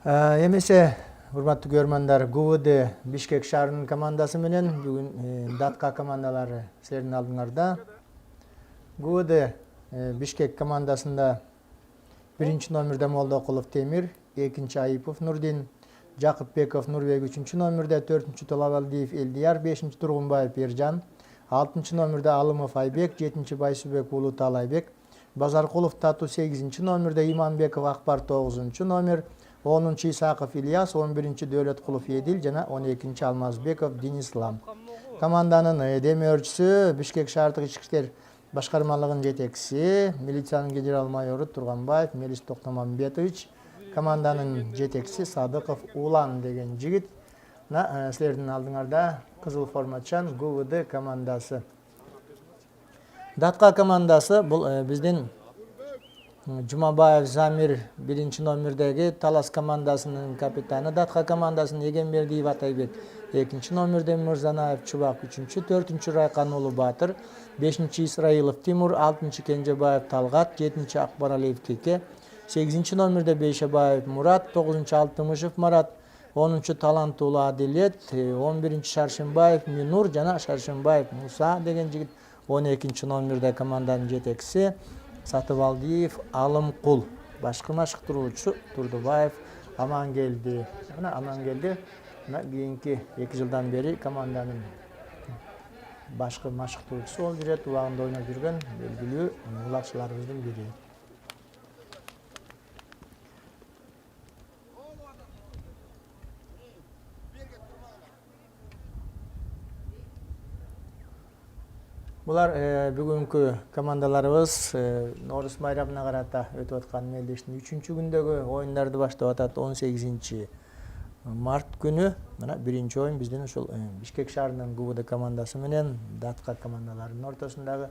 Эмесе, урматтуу көрөрмандар, ГУВД Бишкек шаарынын командасы менен бүгүн датка командалары силердин алдыңарда. ГУВД Бишкек командасында биринчи номерде Молдокулов Темир, экинчи Айыпов Нурдин, Жакыпбеков Нурбек үчүнчү номерде, төртүнчү Толабалдиев Элдияр, бешинчи Тургунбаев Ержан, алтынчы номерде Алымов Айбек, жетинчи Байсубек Улуу Талайбек, Базаркулов Тату 8 номерде, Иманбеков Акбар 9 номер, 10-чы Исаков Ильяс, 11-чи Дөөлөткулов Едил жана 12-чи Алмазбеков Денислам. Команданын демөөрчүсү Бишкек шаардык ички иштер башкармалыгынын жетекчиси, милициянын генерал-майору Турганбаев Мелис Токтомамбетович, команданын жетекчиси Садыков Улан деген жигит. Силердин алдыңарда кызыл формачан ГУВД командасы. Датка командасы бул биздин Жумабаев Замир биринчи номердеги Талас командасынын капитаны, Датка командасынын Эгембердиев Атайбек экинчи номерде, Мырзанаев Чубак үчүнчү, төртүнчү Райкан Улуу Батыр, бешинчи Исраилов Тимур, алтынчы Кенжебаев Талгат, жетинчи Акбаралиев Кеке, 8 номерде Бейшебаев Мурат, 9-чы Алтымышев Марат, 10-чы Талантуулуу Адилет, 11-чи Шаршымбаев Минур жана Шаршымбаев Муса деген жигит, 12-чи номерде команданын жетекчиси Сатыбалдиев Алымкул, башкы машыктыруучу Турдубаев Амангелди. Амангелди кийинки 2 жылдан бери команданын башкы машыктыруучусу болуп жүрөт, убагында ойноп жүргөн белгилүү улакчыларыбыздын бири. Булар бүгүнкү командаларыбыз Норус майрамына карата өтүп аткан мелдештин 3-чү күндөгү оюндарды баштап атат. 18 март күнү мына биринчи оюн биздин ушул Бишкек шаарынын ГУВД командасы менен Датка командаларынын ортосундагы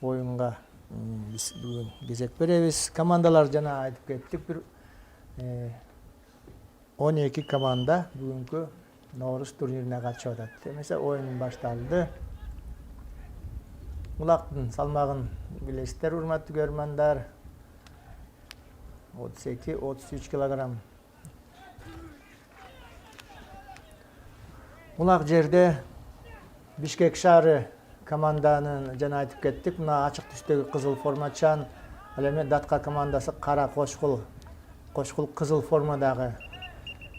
оюнга биз бүгүн кезек беребиз. Командалар жана айтып кеттик, бир 12 команда бүгүнкү Норус турнирине катышып атат. Эмесе оюн башталды. Улактын салмагын билесиздер, урматтуу көрөрмандар. 32-33 килограмм. Улак жерде Бишкек шаары команданын жана айтып кеттик, мына ачык түстөгү кызыл формачан, ал эми Датка командасы кара кошкул кызыл формадагы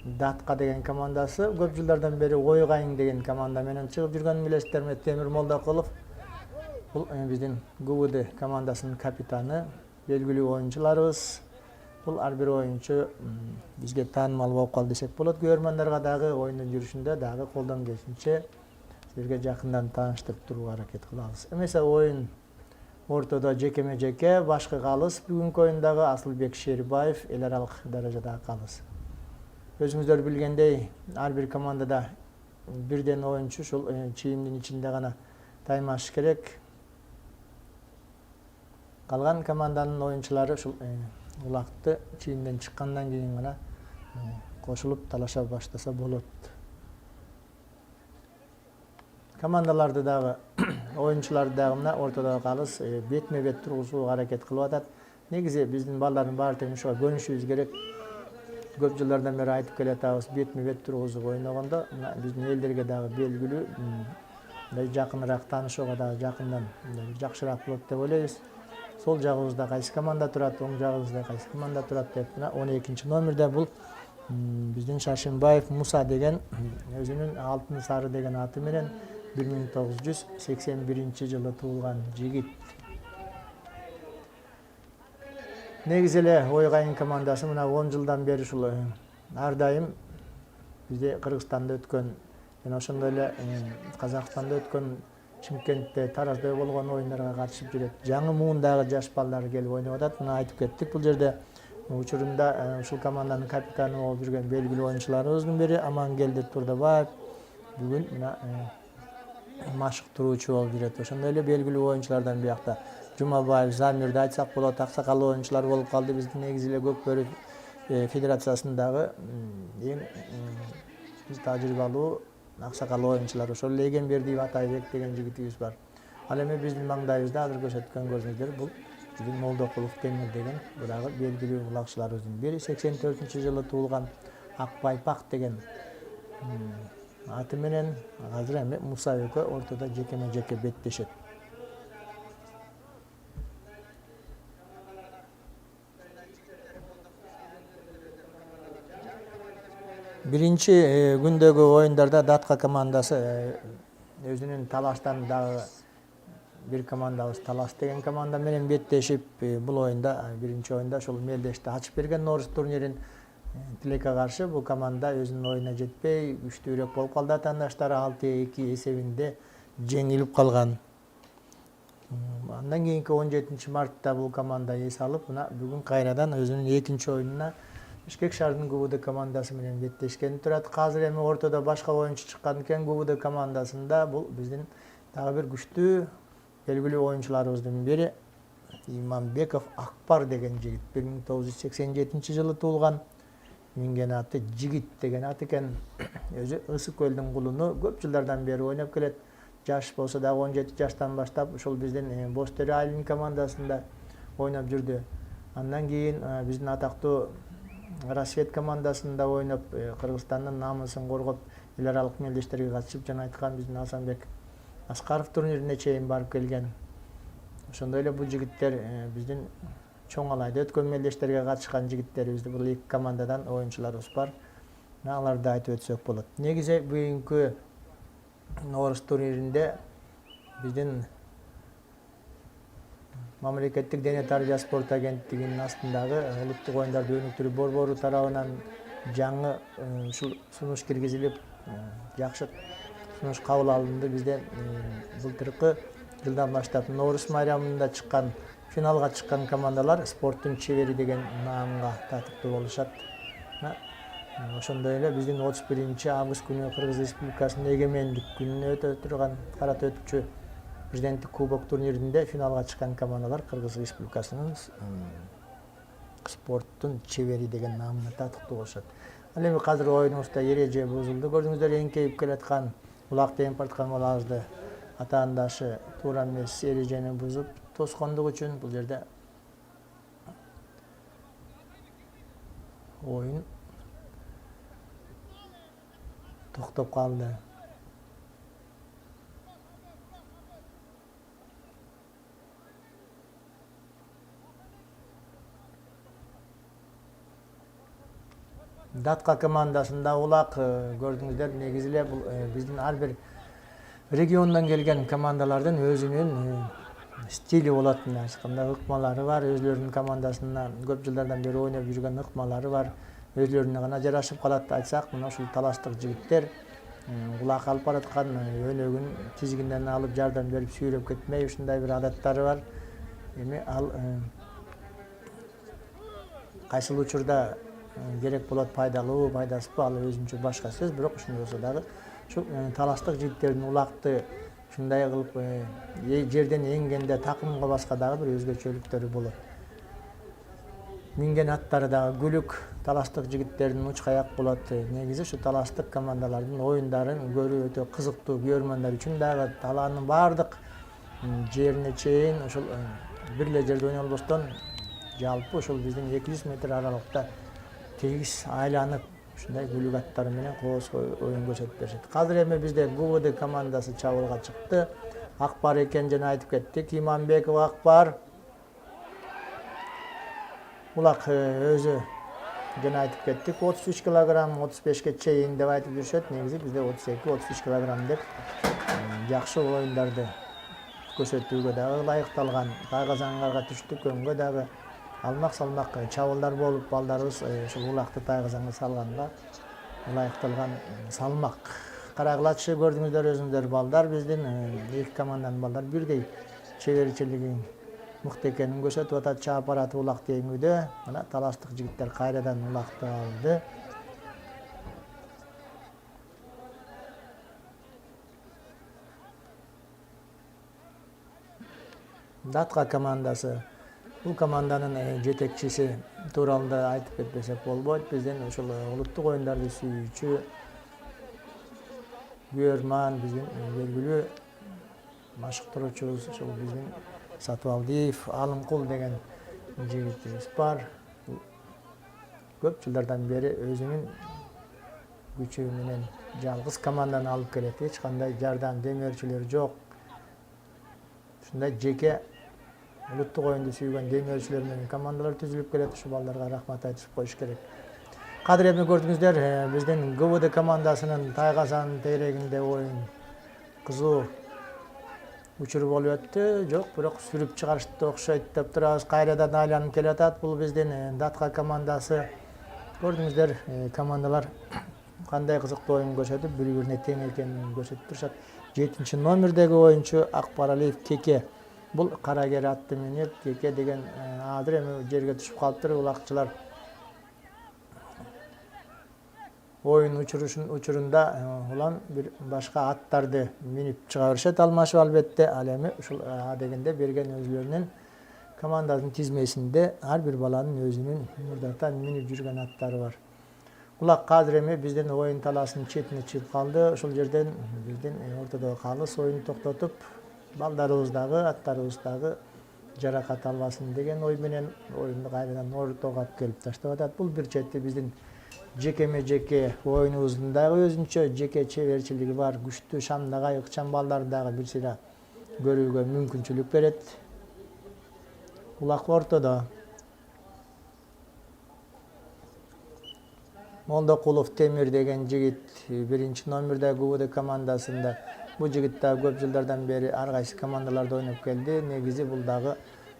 Датка деген командасы көп жылдардан бери Ойгайың деген команда менен чыгып жүргөн билесиздер. Темир Молдокулов бул биздин ГУВД командасынын капитаны, белгилүү оюнчуларыбыз. Бул ар бир оюнчу бизге таанымал болуп калды десек болот. Көрөрмандарга дагы оюндун жүрүшүндө дагы колдон келишинче силерге жакындан тааныштырып турууга аракет кылабыз. Эмесе оюн ортодо жекеме-жеке, башкы калыс бүгүнкү оюндагы Асылбек Шерибаев эл аралык даражадагы калыс. Өзүңүздөр билгендей, ар бир командада бирден оюнчу ушул чийимдин ичинде гана таймаш керек. Калган команданын оюнчулары ушул улакты чийимден чыккандан кийин гана кошулуп талаша баштаса болот. Командаларды дагы оюнчуларды дагы мына ортодогу калыс бетме-бет тургузууга аракет кылып атат. Негизи биздин балдардын баары тең ушуга көнүшүбүз керек. Көп жылдардан бери айтып келатабыз, бетме-бет тургузуп ойногондо биздин элдерге дагы белгилүү, жакыныраак таанышууга дагы жакындан жакшыраак болот деп ойлойбуз. Сол жагыбызда кайсы команда турат, оң жагыбызда кайсы команда турат деп, мына 12-чи номерде бул биздин Шаршымбаев Муса деген өзүнүн алтын сары деген аты менен 1981-жылы туулган жигит. Негизи эле Ойгайың командасы мына 10 жылдан бери ушул ар дайым бизде Кыргызстанда өткөн жана ошондой эле Казакстанда өткөн, Чымкентте, Таразда болгон оюндарга катышып жүрөт. Жаңы муундагы жаш балдар келип ойноп атат. Мына айтып кеттик, бул жерде учурунда ушул команданын капитаны болуп жүргөн белгилүү оюнчуларыбыздын бири Амангелди Турдубаев бүгүн мына машыктыруучу болуп жүрөт. Ошондой эле белгилүү оюнчулардан биякта Жумабаев Замирди айтсак болот, аксакал оюнчулар болуп калды. Биздин негизи эле Көк Бөрү федерациясындагы эң тажрыйбалуу аксакал оюнчулар. Ошол эле Эгембердиев Атайбек деген жигитибиз бар. Ал эми биздин маңдайыбызда азыр көрсөткөн көрүнүштөр бул Bizim Молдокулов Темир деген buragı belgili ulakçılarımızın biri. 84-жылы туылған Акбайпак деген аты менен азыр эми Муса экөө ортодо жекеме-жеке беттешет. Birinci gündөгү оюндарда Датка командасы өзүнүн талаштан дагы bir командабыз Талас деген команда менен беттешип, бул оюнда биринчи оюнда ошол мелдешти ачып берген Норус турнирин Тилекке каршы бул команда өзүнүн оюна жетпей, күчтүүрөөк болуп калды. Атаандаштары 6-2 эсебинде жеңилип калган. Андан кийинки 17 мартта бул команда эс алып, мына бүгүн кайрадан өзүнүн экинчи оюнуна Бишкек шаарынын ГУВД командасы менен беттешкен турат. Азыр эми ортодо башка оюнчу чыккан экен ГУВД командасында. Бул биздин дагы бир күчтүү белгилүү оюнчуларыбыздын бири Иманбеков Акбар деген жигит. 1987-жылы туулган. Минген аты Жигит деген ат экен. Өзү Ысык көлдүн кулуну көп жылдардан бери ойноп келет. Жаш болсо дагы 17 жаштан баштап ушул биздин Бостөрү айылынын командасында ойноп жүрдү. Андан кийин биздин атактуу Рассвет командасында ойноп, Кыргызстандын намысын коргоп, эл аралык мелдештерге катышып, жана айткан биздин Асанбек Аскаров турнирине чейин барып келген. Ошондой эле бул жигиттер биздин чоң алайда өткөн мелдештерге катышкан жигиттерибизди бул эки командадан оюнчуларыбыз бар. Аларды айтып өтсөк болот. Негизи бүгүнкү Норус турниринде биздин Мамлекеттик дене тарбия спорт агенттигинин астындагы улуттук оюндарды өнүктүрүү борбору тарабынан жаңы ушул сунуш киргизилип, жакшы сунуш кабыл алынды. Бизде былтыркы жылдан баштап Норус майрамында чыккан, финалга чыккан командалар спорттун чебери деген наамга татыктуу болушат. Ошондой эле биздин 31-август күнү Кыргыз Республикасынын эгемендик күнүнө өтө турган карата өтүкчү президенттик кубок турниринде финалга чыккан командалар Кыргыз Республикасынын спорттун чебери деген наамына татыктуу болушат. Ал эми азыр оюнубузда эреже бузулду. Көрдүңүздөр, эңкейип келаткан улак теңип бараткан балабызды атаандашы туура эмес эрежени бузуп тоскондук үчүн бул жерде оюн токтоп калды. Датка командасында улак көрдүңүздөр, негизи эле бул биздин ар бир региондон келген командалардын өзүнүн стили болот. Ар кандай ыкмалары бар, өзлөрүнүн командасына көп жылдардан бери ойноп жүргөн ыкмалары бар. Өзлөрүнө гана жарашып калат айтсак, мына ушул талаштык жигиттер улак алып бараткан өнөгүн тизигинден алып жардам берип сүйрөп кетмей, ушундай бир адаттары бар. Эми ал кайсыл учурда керек болот, пайдалуу, пайдасызбы, ал өзүнчө башка сөз. Бирок ошондой болсо дагы ушу талаштык жигиттердин улакты ушундай кылып жерден эңгенде такымга баска дагы бир өзгөчөлүктөрү болот. Минген аттары дагы күлүк, талаштык жигиттердин уч каяк болот. Негизи ушу талаштык командалардын оюндарын көрүү өтө кызыктуу. Көрөрмандар үчүн дагы талаанын баардык жерине чейин ушул бир эле жерде ойнолбостон жалпы ушул биздин 200 метр аралыкта тегиз айланып ушундай күлүк аттары менен кооз оюн көрсөтүп беришет. Азыр эми бизде ГУВД командасы чабуулга чыкты. Акбар экен жана айтып кеттик. Иманбеков Акбар. Улак өзү жана айтып кеттик. 33 килограмм 35ке чейин деп айтып жүрүшөт. Негизи бизде 32-33 килограмм деп жакшы оюндарды көрсөтүүгө дагы ылайыкталган. Тайгаз аңгарга түштүк, өңгө дагы алмак салмак чабуулдар болуп, балдарыбыз ушул улакты тайгазаңга салганга ылайыкталган салмак. Карагылачы көрдүңүздөр өзүңүздөр балдар, биздин эки команданын балдары бирдей чеберчилиги мыкты экенин көрсөтүп атат. Чаап бараты улак теңүүдө. Мына талаштык жигиттер кайрадан улакты алды. Датка командасы. Бул команданын жетекчиси тууралуу айтып кетпесек болбойт. Биздин ушул улуттук оюндарды сүйүүчү көрөрман, биздин белгилүү машыктыруучубуз, ушул биздин Сатыбалдиев, Алымкул деген жигитибиз бар. Көп жылдардан бери өзүнүн күчү менен жалгыз команданы алып келет. Эч кандай жардам демөөрчүлөр жок. Ушундай жеке улуттук оюнду сүйгөн демөөрчүлөр менен командалар түзүлүп келет. Ушул балдарга рахмат айтып коюш керек. Кадыремне көрдүңүздөр, биздин ГУВД командасынын Тайгазан тегерегинде оюн кызуу учур болуп өттү. Жок, бирок сүрүп чыгарышты окшойт деп турабыз. Кайрадан айланып келатат. Бул биздин Датка командасы. Көрдүңүздөр, командалар кандай кызыктуу оюн көрсөтүп, бири-бирине тең экенин көрсөтүп турушат. 7-номердеги оюнчу Акбаралиев Кеке. Бул карагер атты минип, Кеке деген азыр эми жерге түшүп калыптыр. Улакчылар оюн учурунда улам бир башка аттарды минип чыга беришет, алмашып албетте. Ал эми ушул дегенде берген өзүлөрүнүн команданын тизмесинде ар бир баланын өзүнүн мурдатан минип жүргөн аттары бар. Улак азыр эми биздин оюн талаасынын четине чыгып калды. Ошол жерден биздин ортодогу калыс оюну токтотуп, балдарыбыз дагы, аттарыбыз дагы жаракат албасын деген ой менен оюнду кайрадан ортого алып келип таштап атат. Бул бир чети биздин жекеме-жеке оюнубуздун дагы өзүнчө жеке чеберчилиги бар. Күчтүү шамдагай ыкчам балдар дагы бир сыйра көрүүгө мүмкүнчүлүк берет. Улак ортодо. Молдокулов Темир деген жигит 1-номерде ГУВД командасында. Бул жигит да көп жылдардан бери ар кайсы командаларда ойноп келди. Негизи бул дагы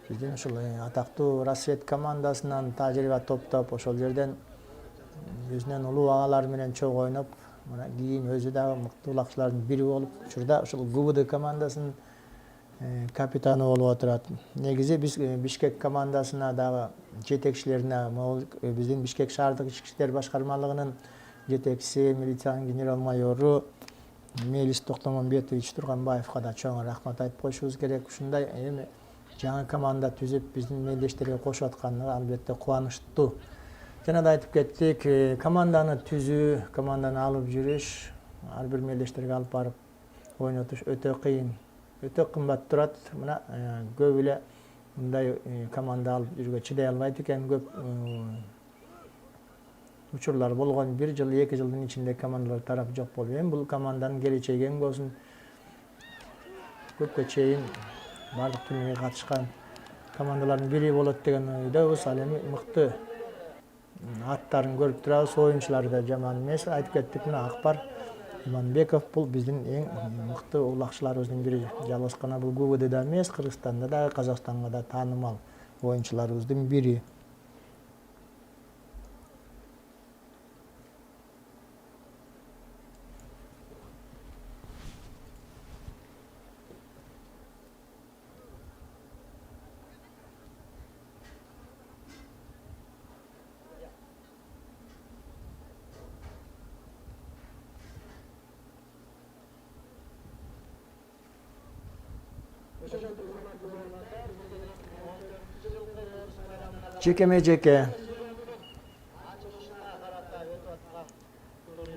биздин ушул атактуу Рассвет командасынан тажрыйба топтоп, ошол жерден өзүнүн улуу агалары менен чогуу ойноп, мына кийин өзү дагы мыктуу улакчылардын бири болуп, учурда ушул ГУВД командасынын капитаны болуп отурат. Негизи биз Бишкек командасына дагы жетекчилерине, биздин Бишкек шаардык ички иштер башкармалыгынын жетекчиси, милициянын генерал-майору Мелис Токтомонбетович Турганбаевга да чоң рахмат айтып коюшубуз керек. Ушундай эми жаңы команда түзүп биздин мелдештерге кошуп атканына албетте кубанычтуу. Жана да айтып кеттик, команданы түзүү, команданы алып жүрүш, ар бир мелдештерге алып барып ойнотуш өтө кыйын. Өтө кымбат турат. Мына көп эле мындай команда алып жүргө чыдай албайт экен. Көп учурлар болгон. 1 жыл, 2 жылдын ичинде командалар тарап жок болуп. Эми бул команданын келечеги эң болсун. Көпкө чейин бардык турнирге катышкан командалардын бири болот деген ойдобуз. Ал эми мыкты аттарын көрүп турабыз. Оюнчулары да жаман эмес. Айтып кеттик, мына Акбар Иманбеков бул биздин эң мыкты улакчыларыбыздын бири. Жалгыз гана бул ГУВДда эмес, Кыргызстанда да, Казакстанга да таанымал оюнчуларыбыздын бири. Жекеме-жеке.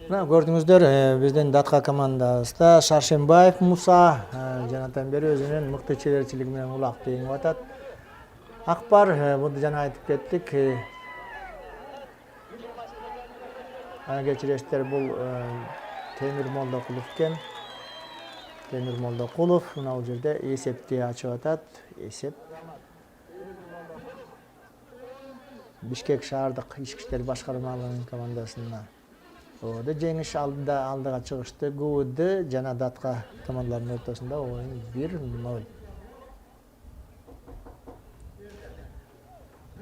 Мына көрдүңүздөр, биздин Датка командасында Шаршембаев Муса жанатан бери өзүнүн мыкты чеберчилиги менен улак теңип атат. Акбар, муну жана айтып кеттик. Кечиресиздер, бул Темир Молдокулов экен. Темир Молдокулов мына бул жерде эсепти ачып атат. Эсеп Бишкек шаардык ички иштер башкармалыгынын командасына жеңиш алдыга чыгышты. ГУВД жана Датка командаларынын ортосунда оюн 1-0.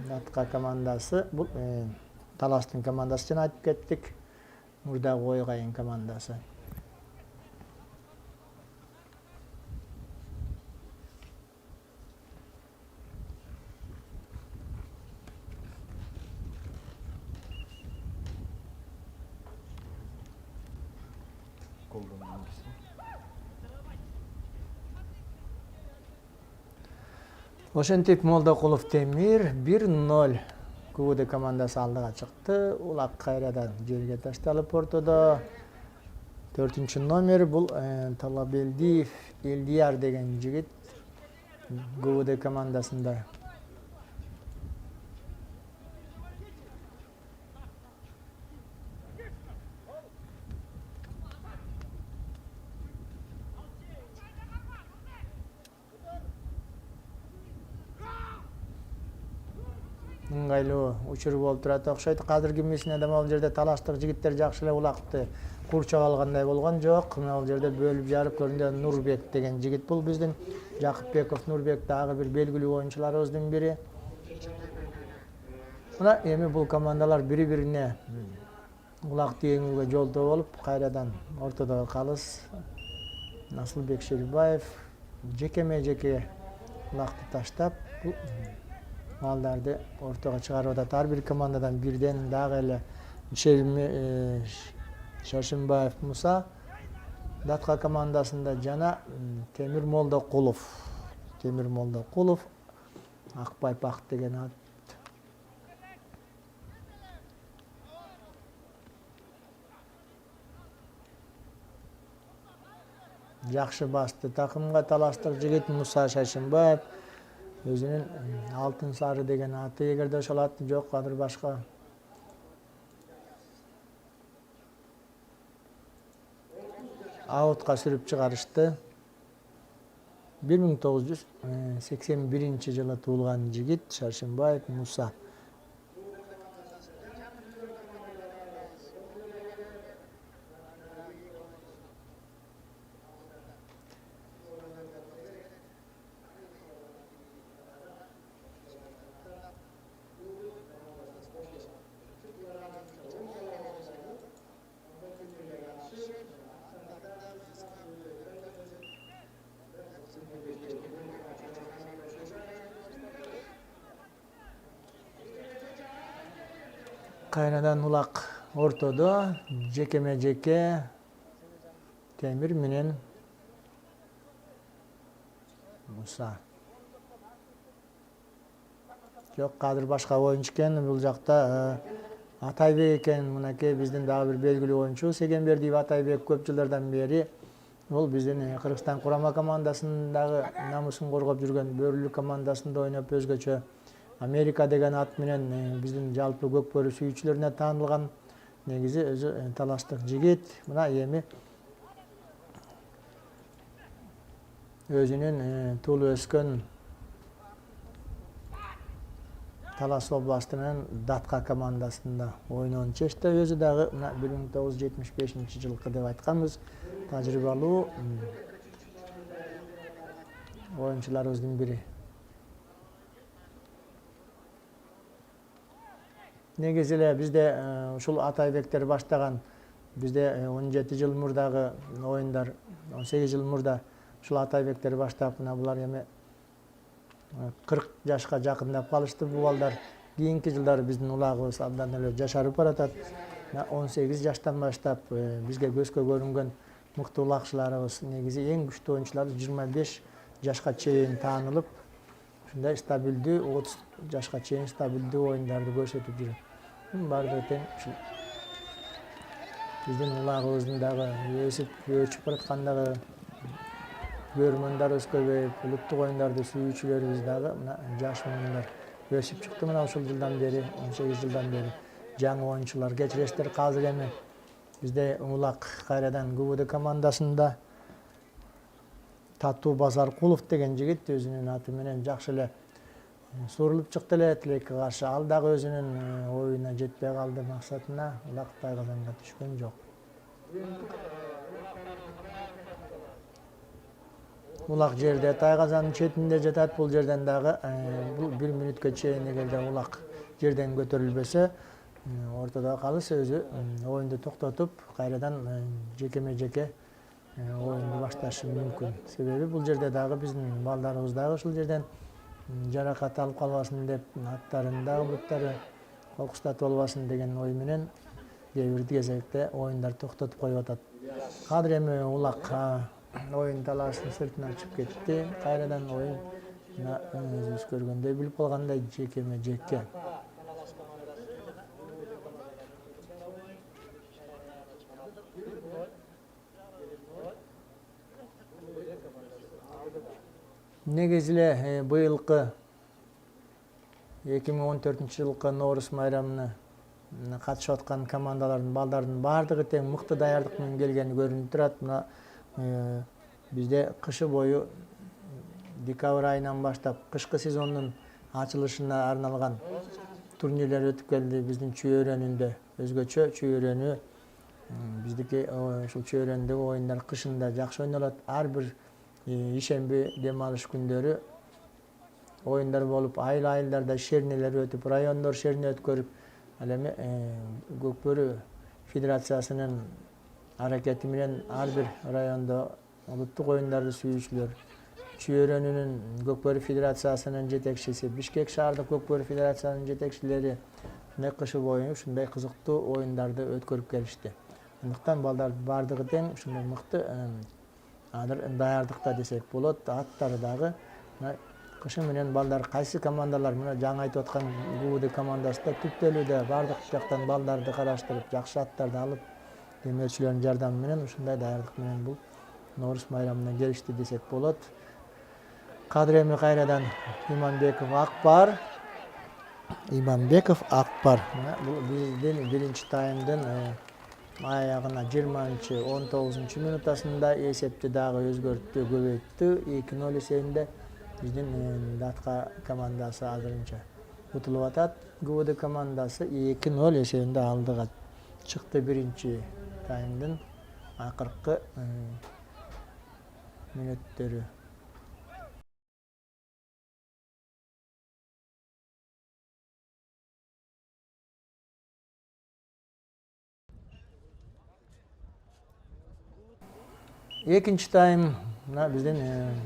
Датка командасы бул Таластын командасы жана айтып кеттик. Мурдагы Ойгайын командасы. Ошентип Молдокулов Темир 1-0 ГУВД командасы алдыга чыкты. Улак кайрадан жерге ташталып ортодо. 4-номер бул Талабелдиев Элдияр деген жигит. ГУВД командасында. Ыңгайлуу учур болуп турат окшойт. Азыркы эмесине да могул жерде талаштык жигиттер жакшы эле улакты курчап алгандай болгон жок. Могул жерде бөлүп жарып көрүндө Нурбек деген жигит бул биздин Жакыпбеков Нурбек дагы бир белгилүү оюнчуларыбыздын бири. Мына эми бул командалар бири-бирине улак теңүүгө жолдоо болуп, кайрадан ортодогу калыс Насылбек Шерибаев жекеме-жеке улакты таштап балдарды ортого чыгарып атат. Ар бир командадан бирден дагы эле Шашимбаев Муса, Датка командасында жана Темир Молдокулов, Акбай Бакыт деген ат. Жакшы басты такымга талаштык жигит Муса Шашимбаев. Өзүнүн алтын сары деген аты, эгерде ошол аты жок, азыр башка. Аутка сүрүп чыгарышты. 1981-жылы туулган жигит Шашимбаев Муса. Кайрадан улак ортодо жекеме-жеке Темир менен Муса. Жок, азыр башка оюнчу экен. Бул жакта Атайбек экен. Мынакей биздин дагы бир белгилүү оюнчу Сегенбердиев Атайбек көп жылдардан бери бул биздин Кыргызстан курама командасындагы намысын коргоп жүргөн, бөрүлүү командасында ойноп өзгөчө Америка деген ат менен биздин жалпы көкбөрү сүйүүчүлөрүнө таанылган негизи өзү талаштык жигит. Мына эми өзүнүн туулуп өскөн Талас областынын Датка командасында ойноону чечти. Өзү дагы 1975-жылкы деп айтканбыз. Тажрыйбалуу оюнчуларыбыздын бири. Негизи эле бизде ушул Атайбектер баштаган, бизде 17 жыл мурдагы оюндар, 18 жыл мурда ушул Атайбектер баштап, мына булар эми 40 жашка жакындап калышты бул балдар. Кийинки жылдары биздин улагыбыз абдан эле жашарып баратат. 18 жаштан баштап бизге көзгө көрүнгөн мыкты улакчыларыбыз, негизи эң күчтүү оюнчулар 25 жашка чейин таанылып, ушундай стабилдүү 30 жашка чейин стабилдүү оюндарды көрсөтүп жүрөт. Баардыгы тең ушул биздин улагыбыздын дагы өсүп бараткандагы көрөрмөндарыбыз көбөйүп, улуттук оюндарды сүйүүчүлөрүбүз дагы мына жаш муундар өсүп чыкты. Мына ушул жылдан бери, 18 жылдан бери жаңы оюнчулар кечиресиздер. Азыр эми бизде улак кайрадан ГУВД командасында Татуу Базаркулов деген жигит өзүнүн аты менен жакшы эле сурулуп чыкты эле Тилекке каршы. Ал дагы өзүнүн оюна жетпей калды, максатына улак тайгазанга түшкөн жок. Улак жерде тайгазанын четинде жатат. Бул жерден дагы бул 1 мүнөткө чейин эгерде улак жерден көтөрүлбөсө, ортодо калыс өзү оюнду токтотуп, кайрадан жекеме-жеке оюнду башташы мүмкүн. Себеби бул жерде дагы биздин балдарыбыз дагы ушул жерден жаракат алып калбасын деп, аттарын дагы буттары кокустатып албасын деген ой менен кээ бир кезекте оюндар токтотуп коюп атат. Азыр эми улак оюн талаашынын сыртына чыгып кетти. Кайрадан оюн өзүбүз көргөндөй, билип калгандай жекеме-жеке. негизи эле быйылкы 2014-жылкы Nooruz майрамына катышып аткан командалардын балдардын баардыгы тең мыкты даярдык менен келгени көрүнүп турат. Мына бизде кышы бою декабрь айынан баштап кышкы сезондун ачылышына арналган турнирлер өтүп келди. Биздин Чүй-Өрөнүндө өзгөчө Чүй-Өрөнү биздики ушул Чүй-Өрөндөгү оюндар кышында жакшы ойнолот. Ар бир ишемби дем алыш күндөрү оюндар болуп, айыл-айылдарда шернелер өтүп, райондор шерне өткөрүп, ал эми Көкбөрү федерациясынын аракети менен ар бир райондо улуттук оюндарды сүйүүчүлөр, Чүй-Өрөнүнүн Көкбөрү федерациясынын жетекчиси, Бишкек шаардык Көкбөрү федерациясынын жетекчилери ушундай кышы бою ушундай кызыктуу оюндарды өткөрүп келишти. Андыктан балдар баардыгы тең ушундай мыкты даярдыкта десек болот. Аттары дагы кышы менен балдар кайсы командалар мына жаңы айтып аткан ГУВД командасы да түптөлүүдө баардык жактан балдарды караштырып, жакшы аттарды алып, демөөрчүлөрдүн жардамы менен ушундай даярдык менен бул Nooruz майрамына келишти десек болот. Кадыр эми кайрадан Иманбеков Акбар. Бул биздин биринчи таймдын аягына 20-19 минутасында эсепти дагы өзгөрттү, көбөйттү. 2-0 эсебинде биздин Датка командасы азырынча утулуп атат. ГУВД командасы 2-0 эсебинде алдыга чыкты биринчи таймдын акыркы мүнөттөрү. Экинчи тайм биздин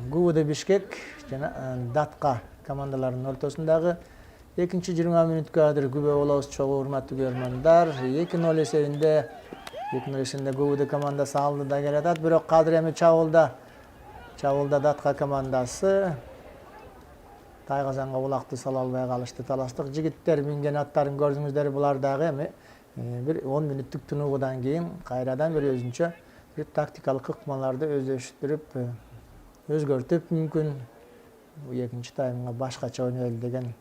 ГУВД Бишкек жана Датка командаларынын ортосундагы экинчи 20 мүнөткө азыр күбө болобуз чогуу урматтуу көрөрмандар. 2-0 эсебинде ГУВД командасы алдыда келатат. Бирок Кадыр эми чабуулда Датка командасы тайгазанга улакты сала албай калышты. Таластык жигиттер минген аттарын көрдүңүздөр. Булар дагы эми бир 10 мүнөттүк тынуudan кийин кайрадан бир өзүнчө бир тактикалык ыкмаларды өздөштүрүп, өзгөртүп мүмкүн экинчи таймга башкача ойнойлу деген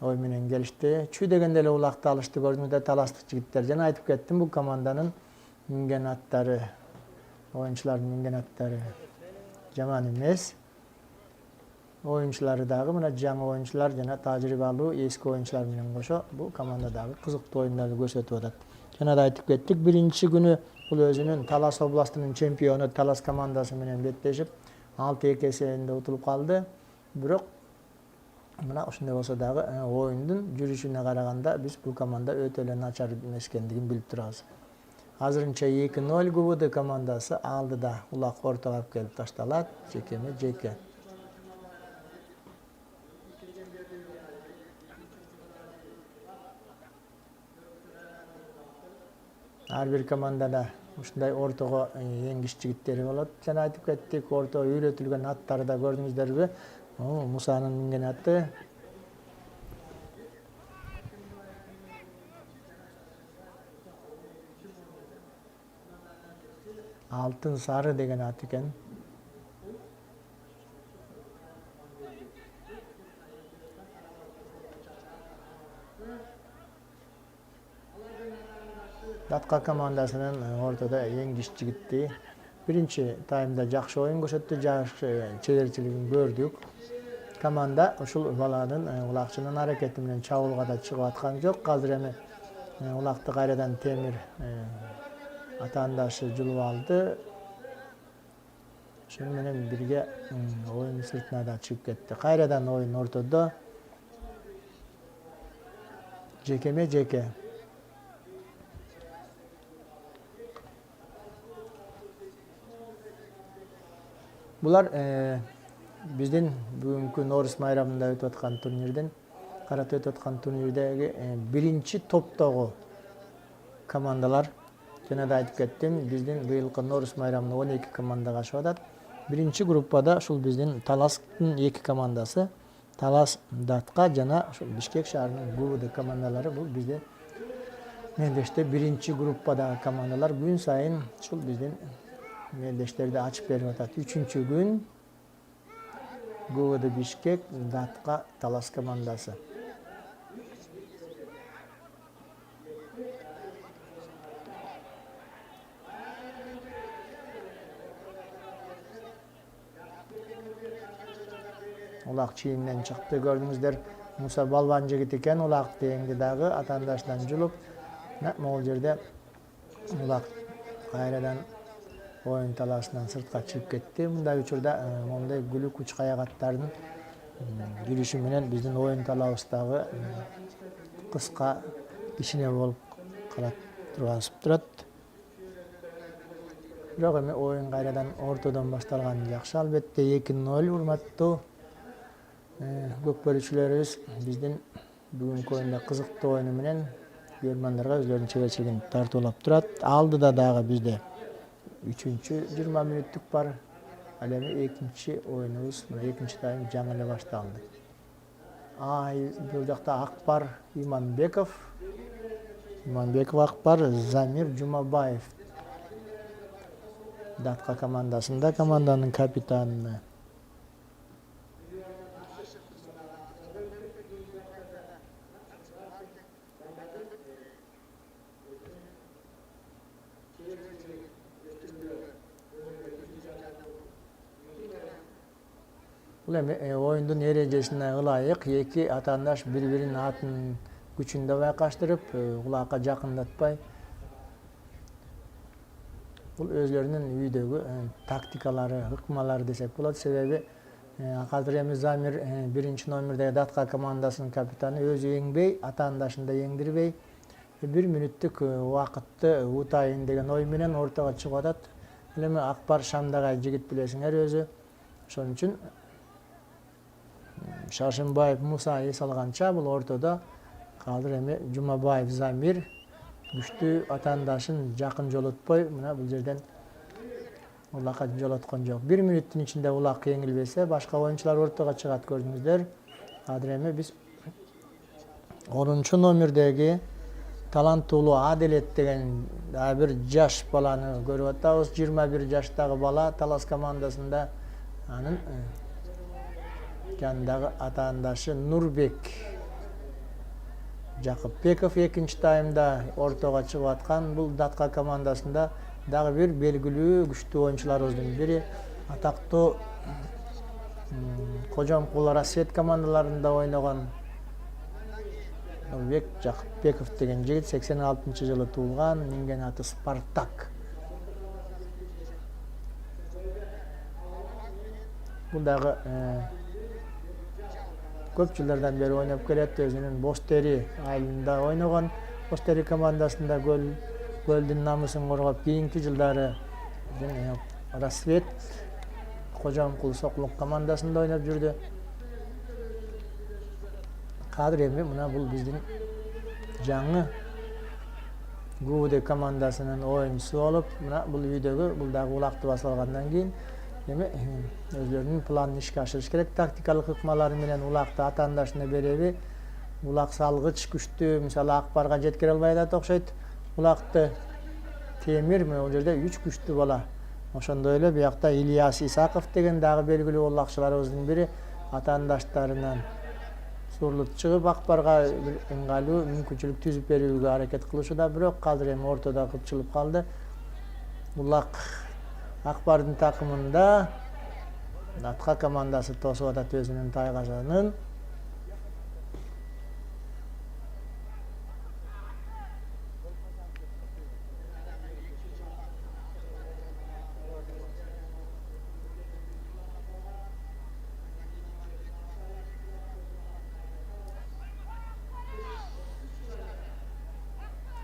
ой менен келишти. Чүй дегенде эле улакты алышты көрдүңүздөр таластык жигиттер. Жана айтып кеттим, бул команданын минген аттары, оюнчулардын минген аттары жаман эмес. Оюнчулары дагы мына жаңы оюнчулар жана тажрыйбалуу эски оюнчулар менен кошо бул команда дагы кызыктуу оюндарды көрсөтүп атат. Жана да айтып кеттик, биринчи күнү бул өзүнүн Талас областынын чемпиону Талас командасы менен беттешип 6-2 эсебинде утулуп калды. Бирок мына ушундай болсо дагы оюндун жүрүшүнө караганда биз бул команда өтө эле начар эмес экендигин билип турабыз. Азырынча 2-0 ГУВД командасы алдыда, улак ортого алып келип ташталат, жеке. Ар бир командада ушундай ортого эңгиш жигиттери болот. Жана айтып кеттик, ортого үйрөтүлгөн аттары да көрдүңүздөрбү? Мусанын минген аты. Алтын сары деген ат экен. Датка командасынын ортодо эңгиш жигитти. Биринчи таймда жакшы оюн көрсөттү, жакшы чеберчилигин көрдүк. Команда ушул баланын улакчынын аракети менен чабуулга да чыгып аткан жок. Азыр эми улакты кайрадан Темир атаандашы жулуп алды. Ошону менен бирге оюн сыртына да чыгып кетти. Кайрадан оюн ортодо. Жеке. Булар биздин бүгүнкү Nooruz майрамында өтүп аткан турнирден, карата өтүп аткан турнирдеги биринчи топтогу командалар. Жана да айтып кеттим, биздин быйылкы Nooruz майрамына 12 команда катышып атат. Биринчи группада ушул биздин Таластын 2 командасы, Талас Датка жана ушул Бишкек шаарынын ГУВД командалары бул биздин мелдеште биринчи группадагы командалар. Күн сайын ушул биздин мелдештерди ачып берип атат. 3-күн ГУВД Бишкек, Датка Талас командасы. Улак чийинен чыкты, көрдүңүздөр. Муса балбан жигит экен, улак деңди дагы атаандаштан жулуп, могул жерде улак кайрадан оюн талаасынан сыртка чыгып кетти. Мындай учурда мондай күлүк уч каягаттардын жүрүшү менен биздин оюн талаабыздагы кыска кичине болуп кала турасып турат. Бирок эми оюн кайрадан ортодон башталганы жакшы. Албетте 2-0 урматтуу көк бөлүүчүлөрүбүз биздин бүгүнкү оюнда кызыктуу оюну менен көрөрмандарга өзлөрүнүн чеберчилигин тартуулап турат. Алдыда дагы бизде 3-20 мүнөттүк бар. Ал эми экинчи оюнубуз, экинчи тайм жаңы эле башталды. Бул жакта Акбар Иманбеков Акбар, Замир Жумабаев Датка командасында, команданын капитаны. Бул эми оюндун эрежесине ылайык эки атаандаш бири-биринин атын күчүн да байкаштырып, улакка жакындатпай, бул өзлөрүнүн үйдөгү тактикалары, ыкмалары десек болот. Себеби азыр эми Замир биринчи номердеги Датка командасынын капитаны өзү еңбей, атаандашын да еңдирбей, 1 мүнөттүк убакытты утайын деген ой менен ортого чыгып атат. Эми Акбар Шамдагай жигит билесиңер өзү. Ошон үчүн Шашынбаев Муса эс алганча бул ортодо азыр эми Жумабаев Замир күчтүү атаандашын жакын жолотпой, мына бул жерден улакка жолоткон жок. 1 мүнөттүн ичинде улак жеңилбесе, башка оюнчулар ортого чыгат, көрдүңүздөр. Азыр эми биз 10 номердеги таланттуулуу Аделет деген бир жаш баланы көрүп атабыз. 21 жаштагы бала Талас командасында. Анын жанындагы атаандашы Нурбек Жакыпбеков экинчи таймда ортого чыгып аткан. Бул Датка командасында дагы бир белгилүү күчтүү оюнчуларыбыздын бири. Атактуу Кожомкул Рассвет командаларында ойногон Нурбек Жакыпбеков деген жигит 86-жылы туулган, минген аты Спартак. Бул дагы көп жылдардан бери ойноп келет. Өзүнүн Бостери айылында ойногон. Бостери командасында голдун намысын коргоп, кийинки жылдары Рассвет Кожомкул Сокулук командасында ойноп жүрдү. Азыр эми мына бул биздин жаңы ГУВД командасынын оюнчусу болуп, мына бул үйдөгү, бул дагы улакты басып алгандан кийин эми өзлөрүнүн планын ишке ашырыш керек. Тактикалык ыкмалары менен улакты атаандашына береби. Улак салгыч күчтүү, мисалы Акбарга жеткире албай атат окшойт. Улакты Темир, бул жерде 3 күчтүү бала. Ошондой эле биякта Ильяс Исаков деген дагы белгилүү улакчыларыбыздын бири атаандаштарынан сурулуп чыгып, Акбарга бир ыңгайлуу мүмкүнчүлүк түзүп берүүгө аракет кылышууда. Бирок азыр эми ортодо кыпчылып калды. Улак Акбардын такымында Датка командасы тосуп атат өзүнүн тайгажанын.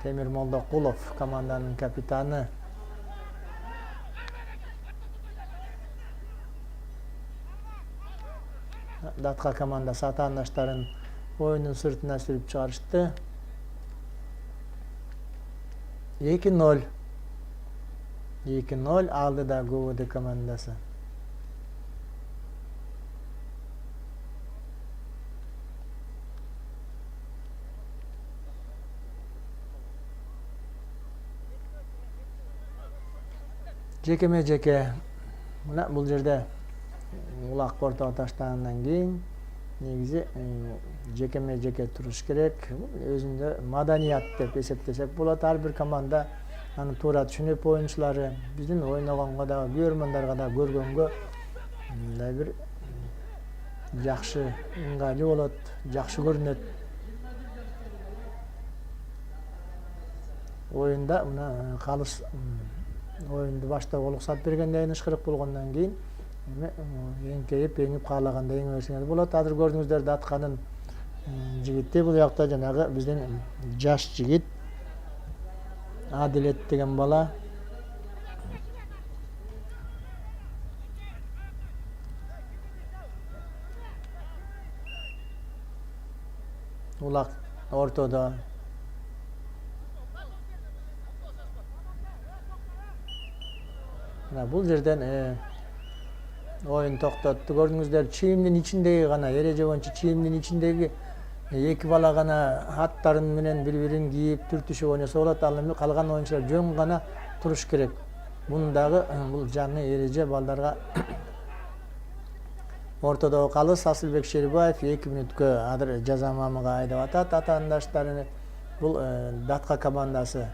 Темир Молдокулов команданын капитаны. Датка командасы атаандаштарын оюнун сыртына сүрүп чыгарышты. 2-0. 2-0 алдыда ГУВД командасы. Жекеме-жеке мына бул жерде улак ортого таштагандан кийин негизи жеке туруш керек. Өзүндө маданият деп эсептесек болот. Ар бир команда аны туура түшүнүп, оюнчулары биздин ойногонго да, көрөрмандарга да көргөнгө мындай бир жакшы ыңгайлуу болот, жакшы көрүнөт. Оюнда мына калыс оюнду баштоого уруксат бергенден кийин ышкырык болгондон кийин эңкейип каалагандай эң берсеңер болот. Азыр көрдүңүздөр Датканын жигити, бул жакта жанагы биздин жаш жигит Адилет деген бала. Улак ортодо. Бул жерден оюн токтотту. Көрдүңүздөр, чийимдин ичиндеги гана, эреже боюнча чийимдин ичиндеги эки бала гана аттарын менен бири-бирин кийип түртүшүп ойносо болот. Ал эми калган оюнчулар жөн гана туруш керек. Мунун дагы бул жаңы эреже балдарга. Ортодогу калыс Асылбек Шербаев 2 мүнөткө азыр жаза маамыга айдап атат атаандаштарын. Бул Датка командасы.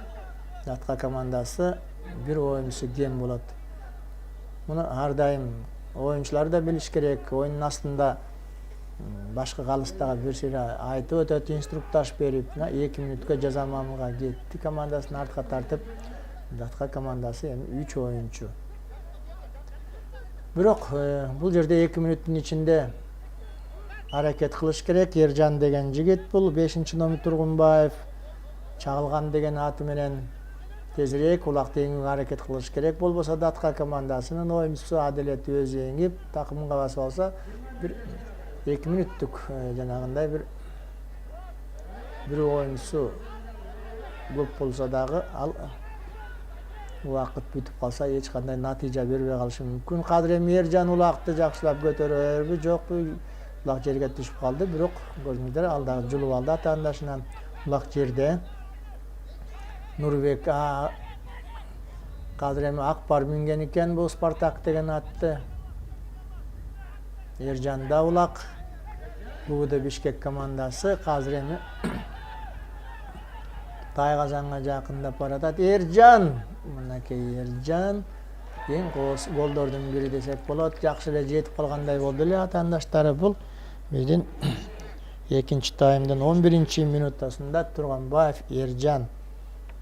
Датка командасы бир оюнчусу кем болот. Муну ар дайым оюнчулар да билиш керек. Оюндун астында башка калыстагы бир сыйра айтып өтөт, инструктаж берип, 2 мүнөткө жаза маамыга кетти командасын артка тартып. Датка командасы эми 3 оюнчу. Бирок бул жерде 2 мүнөттүн ичинде аракет кылыш керек. Эржан деген жигит, бул 5-номер Тургунбаев, Чагылган деген аты менен тезирээк улак теңүүгө аракет кылыш керек. Болбосо Датка командасынын оюнчусу Адилет өзү эңип такымга басып алса, бир 2 мүнөттүк жанагындай бир оюнчусу көп болсо дагы ал убакыт бүтүп калса эч кандай натыйжа бербей калышы мүмкүн. Кадыр эми Эржан улакты жакшылап көтөрөрбү, жокпу? Улак жерге түшүп калды, бирок көрдүңүздөр, ал дагы жулуп алды атаандашынан. Улак жерде. Нурбек кадыр эми Акбар минген экен, бул Спартак деген атты. Эржан да улак. ГУВД Бишкек командасы азыр эми Тайгазанга жакындап баратат. Эржан, мынакей Эржан эң голдордун бири десек болот. Жакшы эле жетип калгандай болду эле атаандаштары. Бул биздин экинчи таймдын 11-мүнөтүндө Тургунбаев Эржан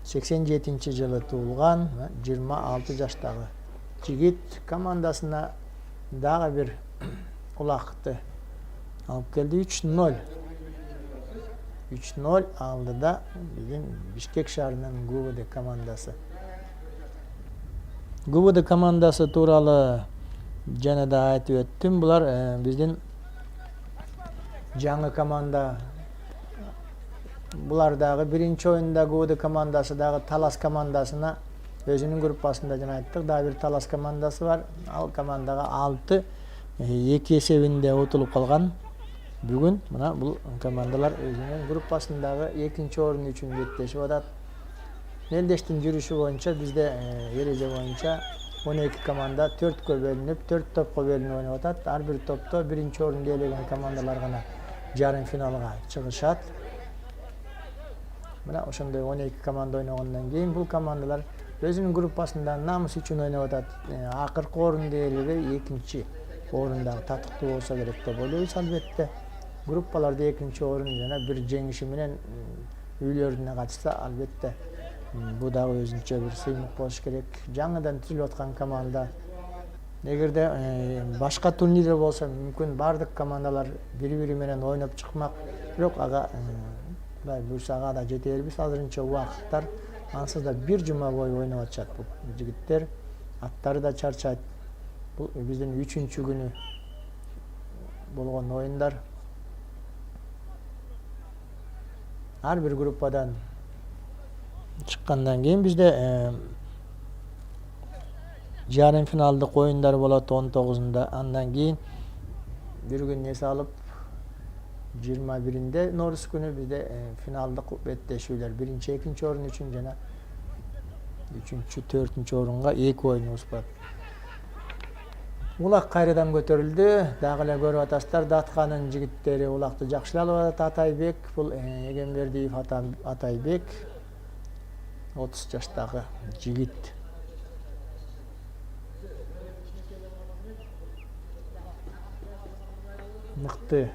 87-жылы туулган, 26 жаштагы жигит командасына дагы бир улакты алып келди. 3-0. 3-0 алдыда биздин Бишкек шаарынын ГУВД командасы. ГУВД командасы тууралуу жана да айтып өттүм. Булар биздин жаңы команда. Булар дагы биринчи оюнда ГУВД командасы дагы Талас командасына өзүнүн группасында жана айттык, дагы бир Талас командасы бар. Ал командага 6-2 эсебинде утулуп калган. Бүгүн мына бул командалар өзүнүн группасындагы экинчи орун үчүн беттешип атат. Элдештин жүрүшү боюнча бизде эреже боюнча 12 команда 4кө бөлүнүп, 4 топко бөлүнүп ойноп атат. Ар бир топто биринчи орунду ээлеген командалар гана жарым финалга чыгышат. Мына ошондой 12 команда ойногондон кийин бул командалар өзүнүн группасында намыс үчүн ойноп атат. Акыркы орунду ээлеги экинчи орундагы татыктуу болсо керек деп ойлойбуз. Албетте группаларда экинчи орун жана бир жеңиши менен үйлөрүнө качса, албетте бул дагы өзүнчө бир сыймык болуш керек. Жаңыдан түзүлүп аткан команда. Эгерде башка турнир болсо мүмкүн бардык командалар бири-бири менен ойноп чыкмак. Бирок ага Кудай буйрса ага да жете бербиз. Азырынча убакыттар ансыз да бир жума бою ойноп атышат бул жигиттер. Аттары да чарчайт. Бул биздин 3-күнү болгон оюндар. Ар бир группадан чыккандан кийин бизде жарым финалдык оюндар болот 19-унда. Андан кийин бир күн эс алып 21-inde Noruz күнү бизде финалдык беттешүүлөр 1-2 орун үчүн жана 3-4 орунга 2 оюнубуз бар. Улак кайрадан көтөрүлдү. Дагы эле көрүп атасыздар, Датканын жигиттери улакты жакшылап атат. Атайбек, бул Эгембердиев Атайбек 30 жаштагы жигит. Мыкты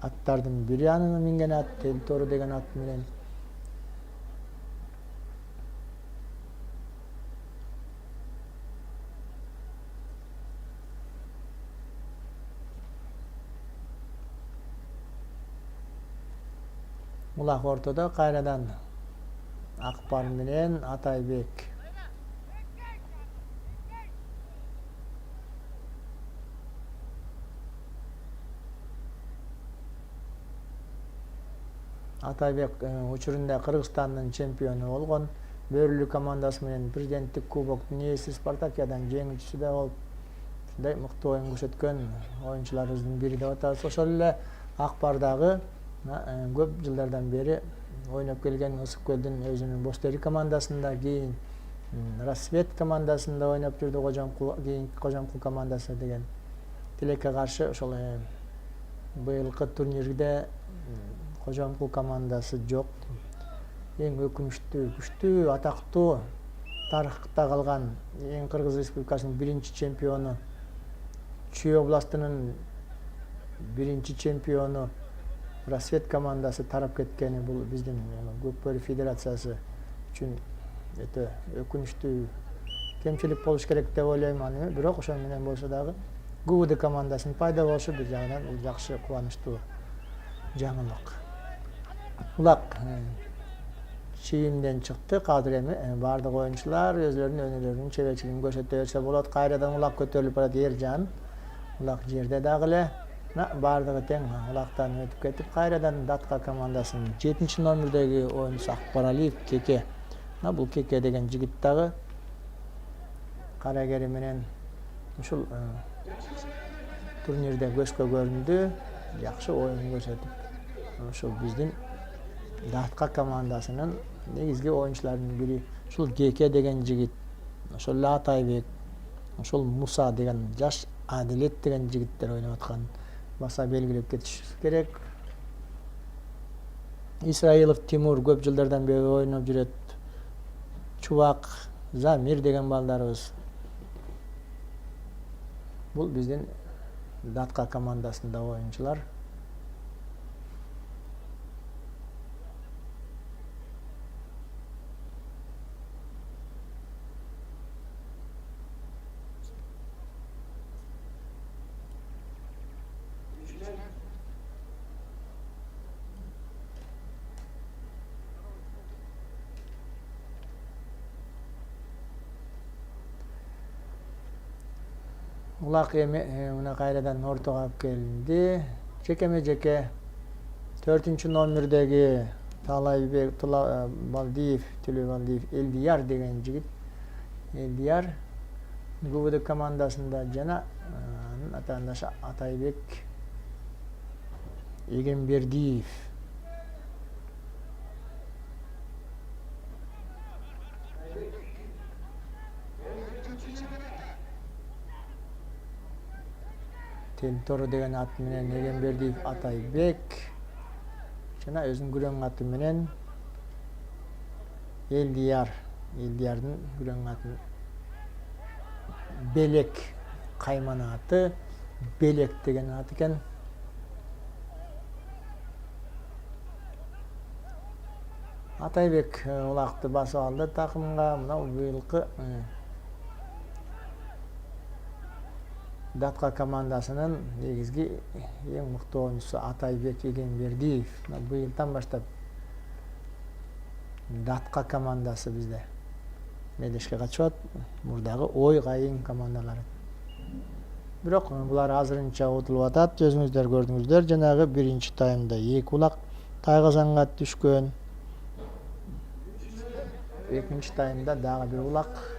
аттардын бири анын минген ат, Телтору деген ат менен. Улак ортодо кайрадан Акбар менен Атайбек. Атайбек учурунда Кыргызстандын чемпиону болгон. Бөрүлүү командасы менен президенттик кубоктун ээси, Спартакиадан жеңүүчүсү да болуп, ушундай мыкты оюн көрсөткөн оюнчуларыбыздын бири деп атабыз. Ошол эле Акбар дагы көп жылдардан бери ойноп келген, Ысык көлдүн өзүнүн Бостери командасында, кийин Рассвет командасында ойноп жүрдү. Кийинки Кожомкул командасы деген Тилекке каршы ошол быйылкы турнирде Кожомкул командасы жок. Эң өкүнүчтүү, күчтүү, атактуу, тарыхта калган эң Кыргыз Республикасынын биринчи чемпиону, Чүй областынын биринчи чемпиону Рассвет командасы тарап кеткени бул биздин Көкбөрү Федерациясы үчүн өтө өкүнүчтүү, кемчилик болуш керек деп ойлойм. Бирок ошол менен болсо дагы ГУВД командасынын пайда болушу бир жагынан бул жакшы, кубанычтуу жаңылык. Улак чийимден чыкты. Азыр эми бардык оюнчулар өзлөрүнүн өнөрлөрүнүн чеберчилигин көрсөтө берсе болот. Кайрадан улак көтөрүлүп барат. Эржан улак жерде дагы эле бардыгы тең улактан өтүп кетип, кайрадан Датка командасынын 7 номердеги оюнчусу Акбаралиев Кеке. Бул Кеке деген жигит дагы карагери менен ушул турнирде көзгө көрүндү, жакшы оюн көрсөтүп, ушул биздин Датка командасынын негизги оюнчуларынын бири. Ушул Кеке деген жигит, ошол эле Атайбек, ошол Муса деген жаш, Адилет деген жигиттер ойноп аткан баса белгилеп кетишибиз керек. Исраилов Тимур көп жылдардан бери ойноп жүрөт. Чубак, Замир деген балдарыбыз. Бул биздин Датка командасында оюнчулар. Улак эми мына кайрадан ортого алып келди. Жекеме-жеке 4 номердеги Балдиев Элдияр деген жигит. Элдияр ГУВД командасында жана анын атаандашы Атайбек Эгембердиев. Телтору деген аты менен Эгембердиев Атайбек жана өзүнүн күрөң аты менен Элдияр. Элдиярдын күрөң аты Белек, кайман аты Белек деген ат экен. Атайбек улакты басып алды такымга. Мына быйылкы Датка командасынын негизги эң мыкты оюнчусу Атайбек Эгембердиев. Быйылдан баштап Датка командасы бизде мелдешке катышат. Мурдагы ой кайын командалары. Бирок булар азырынча утулуп атат. Өзүңүздөр көрдүңүздөр, жанагы биринчи таймда 2 улак тайгазанга түшкөн. Экинчи таймда дагы бир улак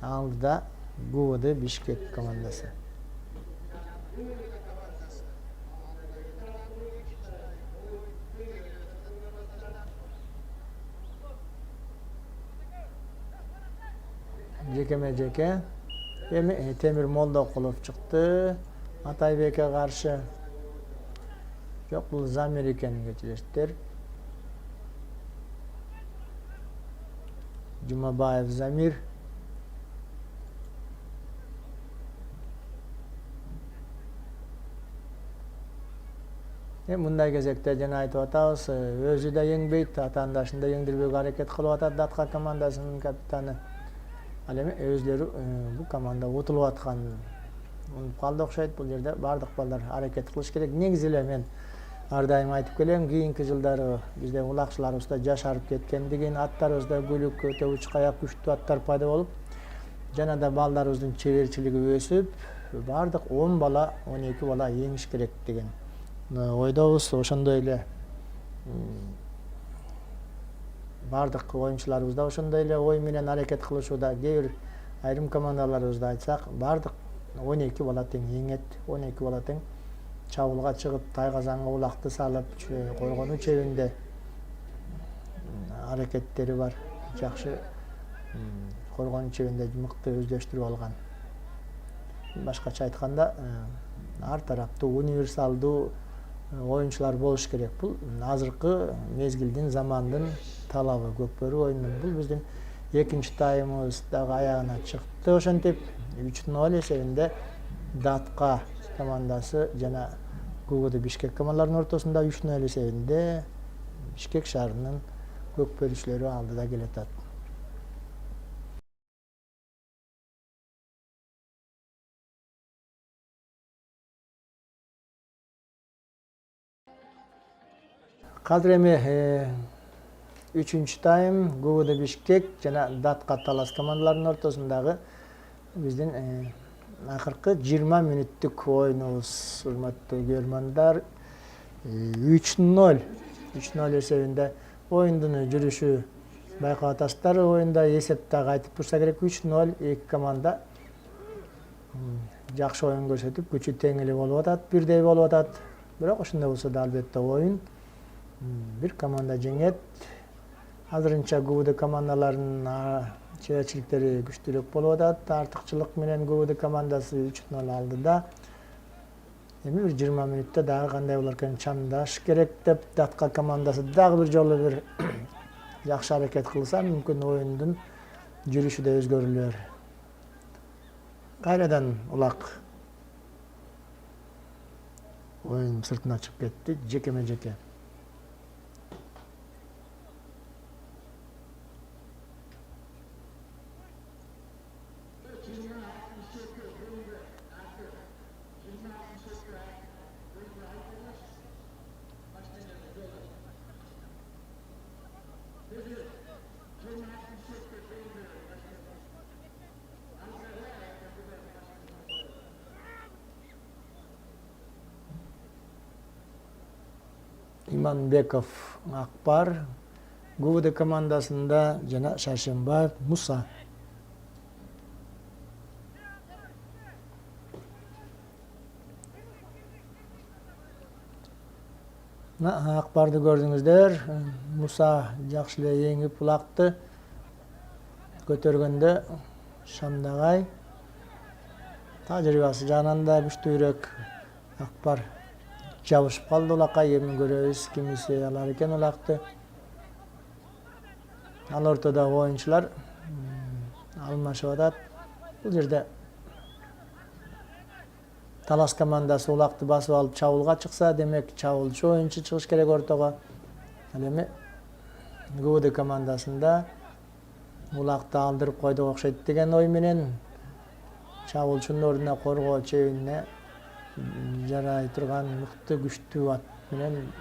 алдыда ГУВД Бишкек командасы. жекеме-жеке. Эми Темир Молдокулов чыкты. Атайбекке каршы. Жок, бул Замир экенин кечиресиздер. Жумабаев Замир. Мындай кезекте жана айтып атабыз, өзү да еңбейт, атаандашын да еңдирбөөгө аракет кылып атат Датка командасынын капитаны. Ал эми өзлөрү бул команда утулуп аткан унуп калды окшойт. Бул жерде бардык балдар аракет кылыш керек. Негизи эле мен ар дайым айтып келем, кийинки жылдары бизде улакчыларыбыз да жашарып кеткендигин, аттарыбыз да күлүк, өтө учкаяк күчтүү аттар пайда болуп, жана да балдарыбыздын чеберчилиги өсүп, бардык 10 бала, 12 бала жеңиш керек деген ойдобуз. Ошондой эле бардык оюнчуларыбыз да ошондой эле ой менен аракет кылышууда. Кээ бир айрым командаларыбызды айтсак, бардык 12 бала тең жеңет, 12 бала тең чабуулга чыгып, тайгазанга улакты салып, койгону чебинде аракеттери бар. Жакшы койгону чебинде мыкты өздөштүрүп алган. Башкача айтканда, ар тараптуу, универсалдуу оюнчулар болуш керек. Бул азыркы мезгилдин, замандын талабы. Көкбөрү оюнунун бул биздин экинчи таймыбыз дагы аягына чыкты. Ошентип 3-0 эсебинде Датка командасы жана ГУВД Бишкек командаларынын ортосунда 3-0 эсебинде Бишкек шаарынын көкбөрүчүлөрү алдыда келатат. Азыр эми 3-чү тайм ГУВД Бишкек жана Датка Талас командаларынын ортосундагы биздин акыркы 20 мүнөттүк оюнубуз. Урматтуу көрөрмандар, 3-0 эсебинде оюндун жүрүшү байкап атасыздар. Оюнда эсеп дагы айтып турса керек, 3-0, эки команда жакшы оюн көрсөтүп, күчү тең эле болуп атат, бирдей болуп атат. Бирок ошондой болсо да албетте оюн бир команда жеңет. Азырынча ГУВД командаларынын чеберчиликтери күчтүүрөөк болуп атат. Артыкчылык менен ГУВД командасы 3-0 алдыда. Эми бир 20 мүнөттө дагы кандай болор экен, чамдаш керек деп Датка командасы дагы бир жолу бир жакшы аракет кылса, мүмкүн оюндун жүрүшү да өзгөрүлөр. Кайрадан улак оюн сыртына чыгып кетти, жекеме-жеке. Иманбеков Акбар, ГУВД командасында жана Шаршембаев Муса. Акбарды көрдүңүздөр, Муса жакшы эле жеңип улакты көтөргөндө Шамдагай тажрыйбасы жагынан да күчтүүрөөк. Акбар жабышып калды улакка, эми көрөбүз кимиси алар экен улакты. Ал ортодо оюнчулар алмашып атат. Бул жерде Талас командасы улакты басып алып чабуулга чыкса, демек чабуулчу оюнчу чыгыш керек ортого. Ал эми ГУВД командасында улакты алдырып койдук окшойт деген ой менен чабуулчунун ордуна коргоо чебине жарай турган мыкты күчтүү ат менен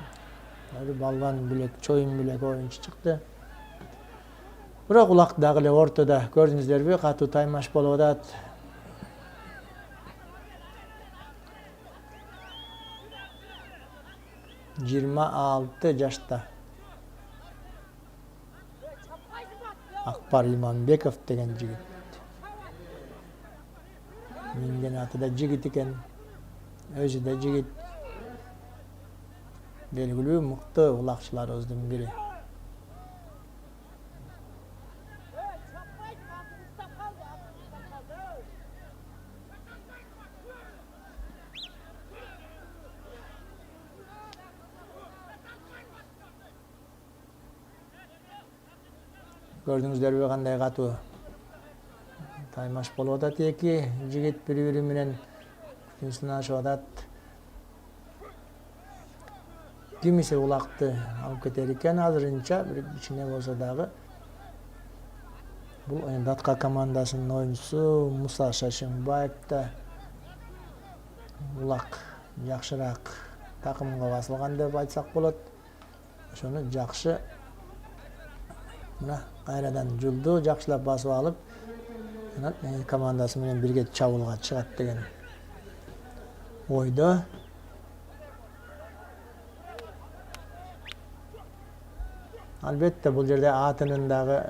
балбан билек, чоюн билек оюнчу чыкты. Бирок улак дагы эле ортодо, көрдүңүздөрбү, катуу таймаш болуп атат. Жыйырма 26 жашта Акбар Иманбеков деген жигит. Минген аты да жигит экен, өзү да жигит. Белгилүү мыкты улакчыларыбыздын бири. Gördüңүздөрбү кандай катуу таймаш болуп атат эки жигит бири-бири менен сынашып атат. Кимиси улакты алып кетер экен азырынча, бир кичине болсо дагы. Бул Датка командасынын оюнчусу Муса Шашимбаев да улак жакшыраак такымга басылган деп айтсак болот. Ошону жакшы мына кайрадан жулду жакшылап басып алып, анан командасы менен бирге чабуулга чыгат деген ойдо. Албетте бул жерде атынын дагы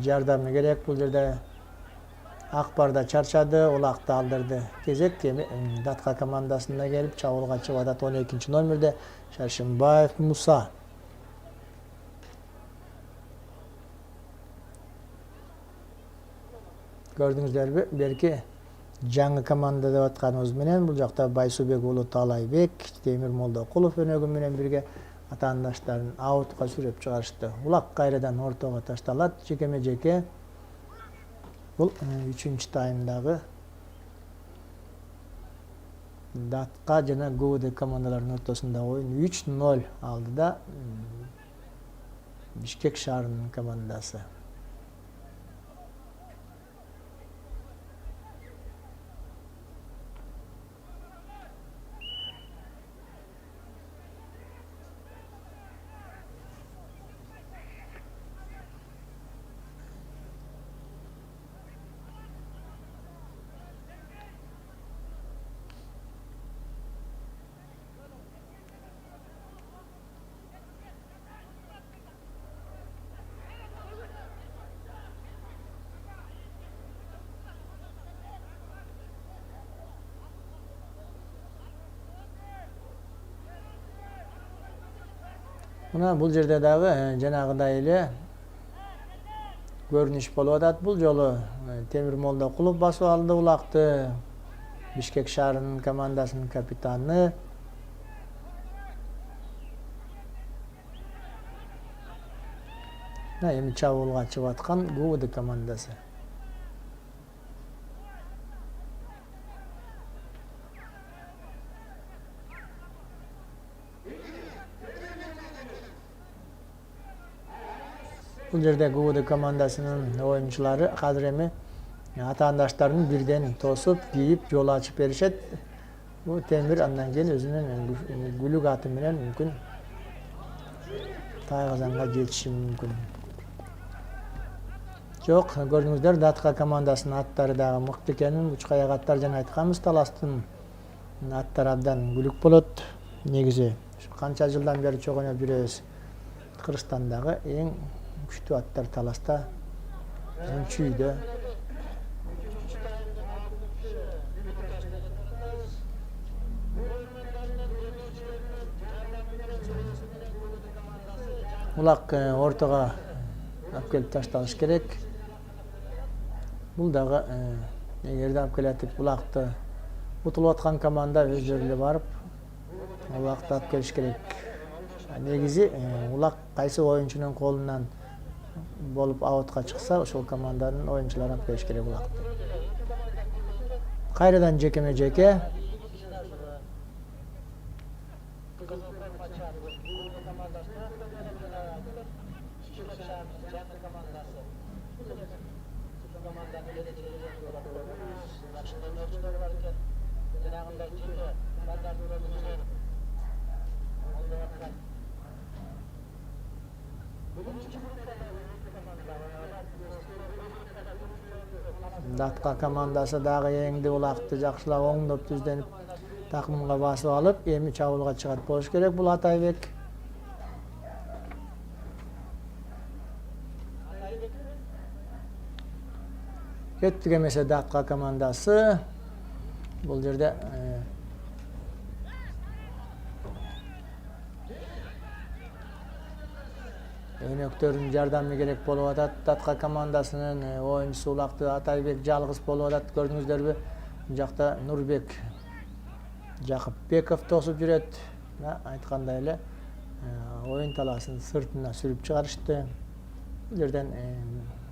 жардамы керек. Бул жерде Акбар да чарчады, улакты алдырды. Кезек Датка командасына келип чабуулга чыгып атат 12 номерде Шашимбаев Муса. Gördüңүздөрбү, берки жаңы команда деп атканыбыз менен бул жакта Байсубек уулу Талайбек, Темир Молдокулов өнөгү менен бирге атаандаштарын аутка сүрөп чыгарышты. Улак кайрадан ортого ташталат, жекеме-жеке. Бул 3-чү таймдагы Датка жана ГУВД командаларынын ортосунда оюн 3-0 алдыда Бишкек шаарынын командасы. Мына бул жерде дагы жанагыдай эле көрүнүш болуп атат. Бул жолу Темир Молдокулов басып алды улакты. Бишкек шаарынын командасынын капитаны. Эми чабуулга чыгып аткан ГУВД командасы. Бул жерде ГУВД командасынын оюнчулары азыр эми атаандаштарын бирден тосуп, кийип, жол ачып беришет. Бул Темир андан кийин өзүнүн гүлүк аты менен мүмкүн тайгазанга жетиши мүмкүн. Жок, көрдүңүздөр, Датка командасынын аттары дагы мыкты экенин, учкай аттар жана айтканбыз, Таластын аттары абдан гүлүк болот. Негизи канча жылдан бери чогулуп жүрөбүз. Кыргызстандагы эң күчтүү аттар Таласта, Чүйдө. Улак ортого алып келип ташталыш керек. Бул дагы эгерде алып келатып улакты утулуп аткан команда өздөрү эле барып улакты алып келиш керек. Негизи улак кайсы оюнчунун колунан болуп аутка чыкса, ошол команданын оюнчулары алып келиш керек улакты. Кайрадан жекеме-жеке. Датка командасы дагы эңди улакты жакшылап оңдоп түздөнүп такымга басып алып, эми чабуулга чыгат болуш керек. Бул Атайбек. Кеттик эмесе Датка командасы. Бул жерде өнөктөрүнүн жардамы керек болуп атат. Датка командасынын оюнчусу улакты Атайбек жалгыз болуп атат. Көрдүңүздөрбү? Бул жакта Нурбек Жакыпбеков тосуп жүрөт. Айткандай эле оюн талаасын сыртына сүрүп чыгарышты. Бул жерден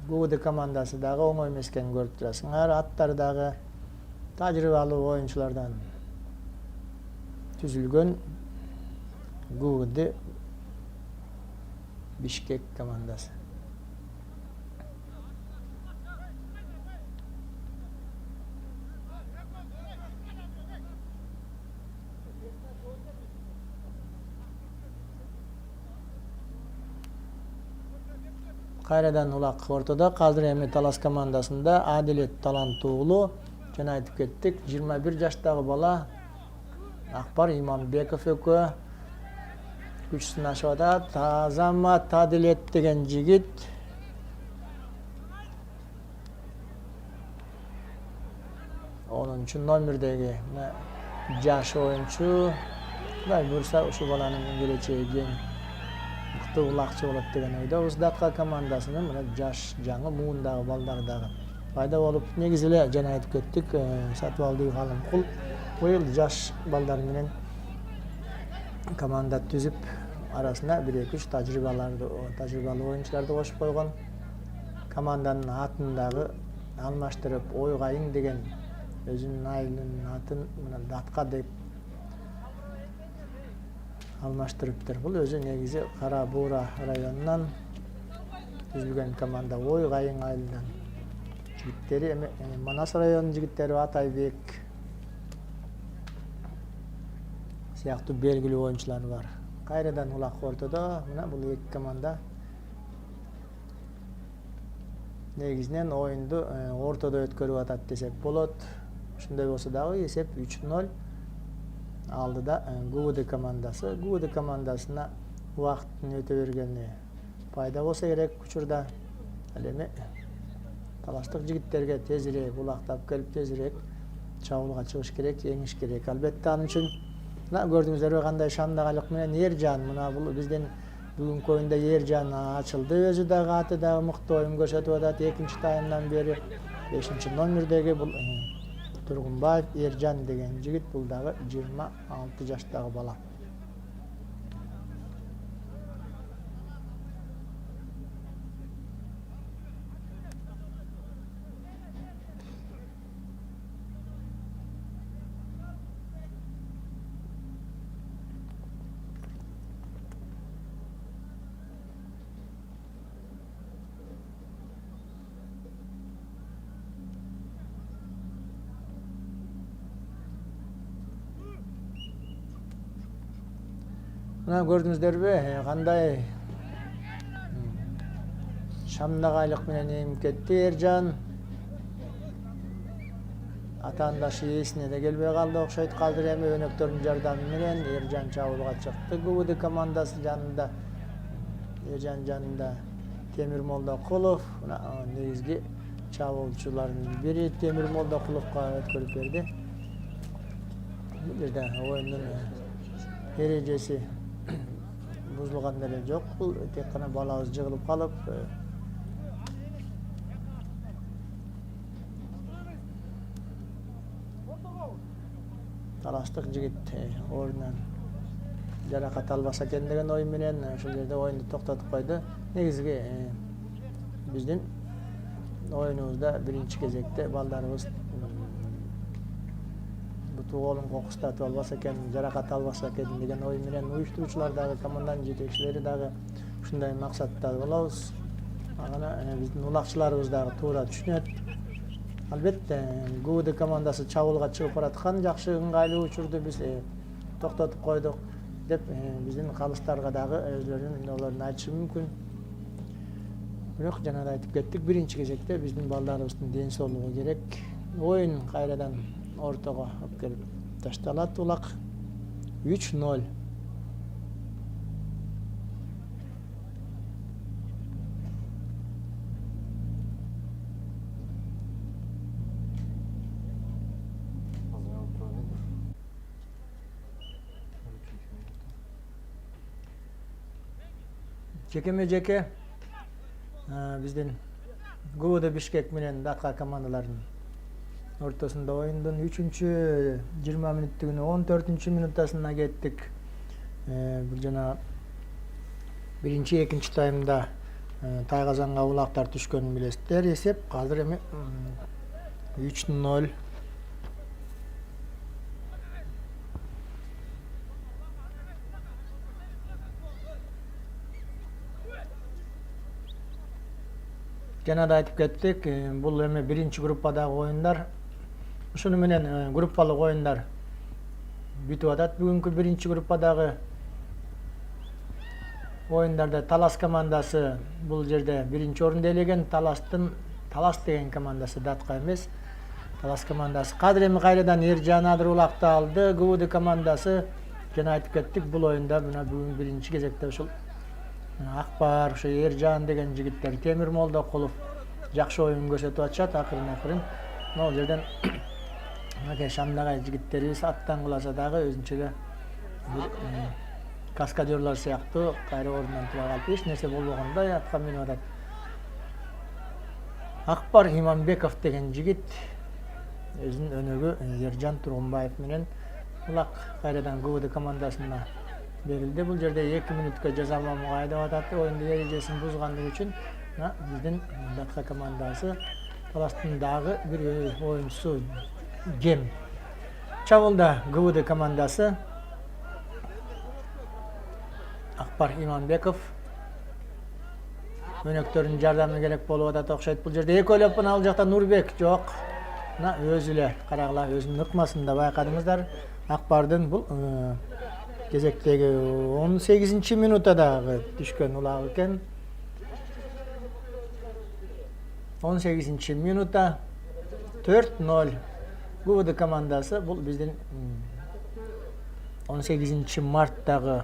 ГУВД командасы дагы оңой эмес экенин көрүп турасыңар. Аттары дагы тажрыйбалуу оюнчулардан түзүлгөн ГУВД Бишкек командасы. Кайрадан улак ортодо. Азыр эми Талас командасында Адилет Талант уулу жана айтып кеттик 21 жаштагы бала Акбар Иманбеков экөө күч сынашып атат. Азамат Адилет деген жигит 10 номердеги жаш оюнчу. Кудай буйрса ушул баланын келечеги мыкты улакчы болот деген ойдобуз. Датка командасынын мына жаш жаңы муундагы балдары дагы пайда болуп, негизи эле жана айтып кеттик, Сатыбалдиев Алымкул быйыл жаш балдар менен команда түзүп, арасына 1-2 тажрыйбалуу оюнчуларды кошуп койгон. Команданын атын дагы алмаштырып, Ойгайың деген өзүнүн айылынын атын мына Датка деп алмаштырыптыр. Бул өзү негизи Кара Буура районунан түзүлгөн команда. Ойгайың айылынан жигиттери, эми Манас районунун жигиттери Атайбек сыяктуу белгилүү оюнчулар бар. Кайрадан улак ортодо мына бул эки команда негизинен оюнду ортодо өткөрүп атат десек болот. Ушундай болсо дагы эсеп 3-0 алдыда ГУВД командасы. ГУВД командасына убакыттын өтө бергени пайда болсо керек учурда. Ал эми талаштык жигиттерге тезирээк улактап келип, тезирээк чабуулга чыгыш керек, жеңиш керек. Албетте ал үчүн мына көрдүңүздөрбү кандай Шамдагайлык менен Эржан. Мына бул биздин бүгүнкү оюнда Эржан ачылды. Өзү дагы аты дагы мыкты оюн көрсөтүп атат. Экинчи таймдан бери 5 номердеги бул Тургунбаев Эржан деген жигит. Бул дагы 26 жаштагы бала. Мына көрдүңүздөрбү кандай Шамдагайлык менен эми кетти Эржан. Атаандашы ээсине да келбей калды окшойт. Азыр эми өнөктөрдүн жардамы менен Эржан чабуулга чыкты. ГУВД командасы жанында Эржан жанында Темир Молдокулов, негизги чабуулчулардын бири Темир Молдокуловго өткөрүп берди. Бул жерде оюндун эрежеси бузулган деле жок. Бул тек гана балабыз жыгылып калып, талаштык жигит ордунан жаракат албаса экен деген ой менен ошол жерде оюнду токтотуп койду. Негизги биздин оюнубузда биринчи кезекте балдарыбыз буту колун кокустатып албаса экен, жаракат албаса экен деген ой менен уюштуруучулар дагы, команданын жетекчилери дагы ушундай максатта болобуз. Аны биздин улакчыларыбыз дагы туура түшүнөт. Албетте ГУВД командасы чабуулга чыгып бараткан жакшы ыңгайлуу учурду биз токтотуп койдук деп биздин калыстарга дагы өзлөрүнүн нолорун айтышы мүмкүн. Бирок жана да айтып кеттик, биринчи кезекте биздин балдарыбыздын ден соолугу керек. Оюн кайрадан ортого алып келип ташталат. Улак 3-0. Жекеме-жеке биздин ГУВД Бишкек менен Датка командаларынын ортосунда оюндун 3-20 мүнөттүгүнө 14 мүнөттасына кеттик. Бул жана биринчи, экинчи таймда Тайгазанга улактар түшкөнүн билесиздер. Эсеп азыр эми 3-0. Жана да айтып кеттик, бул эми биринчи группадагы оюндар. Ушуну менен группалык оюндар бүтүп атат. Бүгүнкү биринчи группадагы оюндарда Талас командасы бул жерде биринчи орунду ээлеген. Талас деген командасы датка эмес. Талас командасы кадыр эми кайрадан Эржан Адыр улакты алды. ГУВД командасы жана айтып кеттик, бул оюнда мына бүгүн биринчи кезекте ушул Акбар, ошо Эржан деген жигиттер, Темир Молдокулов жакшы оюн көрсөтүп атышат акырын. Могу жерден мынакей Шамдагай жигиттерибиз аттан куласа дагы өзүнчө эле каскадерлор сыяктуу кайра ордунан тура калып эч нерсе болбогондой атка минип атат. Акбар Иманбеков деген жигит өзүнүн өнөгү Эржан Тургунбаев менен улак кайрадан ГУВД командасына берилди. Бул жерде 2 мүнөткө жазалмамга айдап атат. Оюндун эрежесин бузгандыгы үчүн биздин датка командасы Таластын дагы бир оюнчусу Гем. Чабуулда ГУВД командасы Акбар Иманбеков өнөктөрүнүн жардамы керек болуп атат окшойт. Бул жерде экөөлөп ал жакта Нурбек жок. Мына өзү эле карагыла өзүнүн ыкмасында байкадыңыздар. Акбардын бул кезектеги 18-минутта дагы түшкөн улак экен. 18-минутта 4-0 ГУВД командасы. Бул биздин 18-марттагы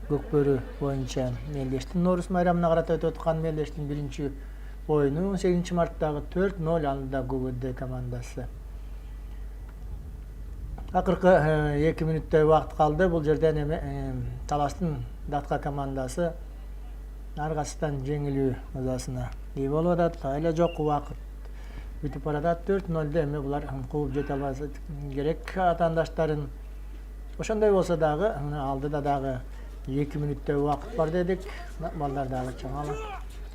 Көкбөрү боюнча мелдештин Норус майрамына карата өтүп аткан мелдештин биринчи оюну 18-марттагы 4-0 алды ГУВД командасы. Акыркы 2 мүнөттөй убакыт калды. Бул жерден эми Таластын датка командасы аргасынан жеңилүү ызасына ээ болуп атат. Айла жок убакыт бүтүп баратат. 4-0 эми булар кууп жете албаса керек атаандаштарын. Ошондой болсо дагы алдыда дагы 2 мүнөттөй убакыт бар дедик. Балдар дагы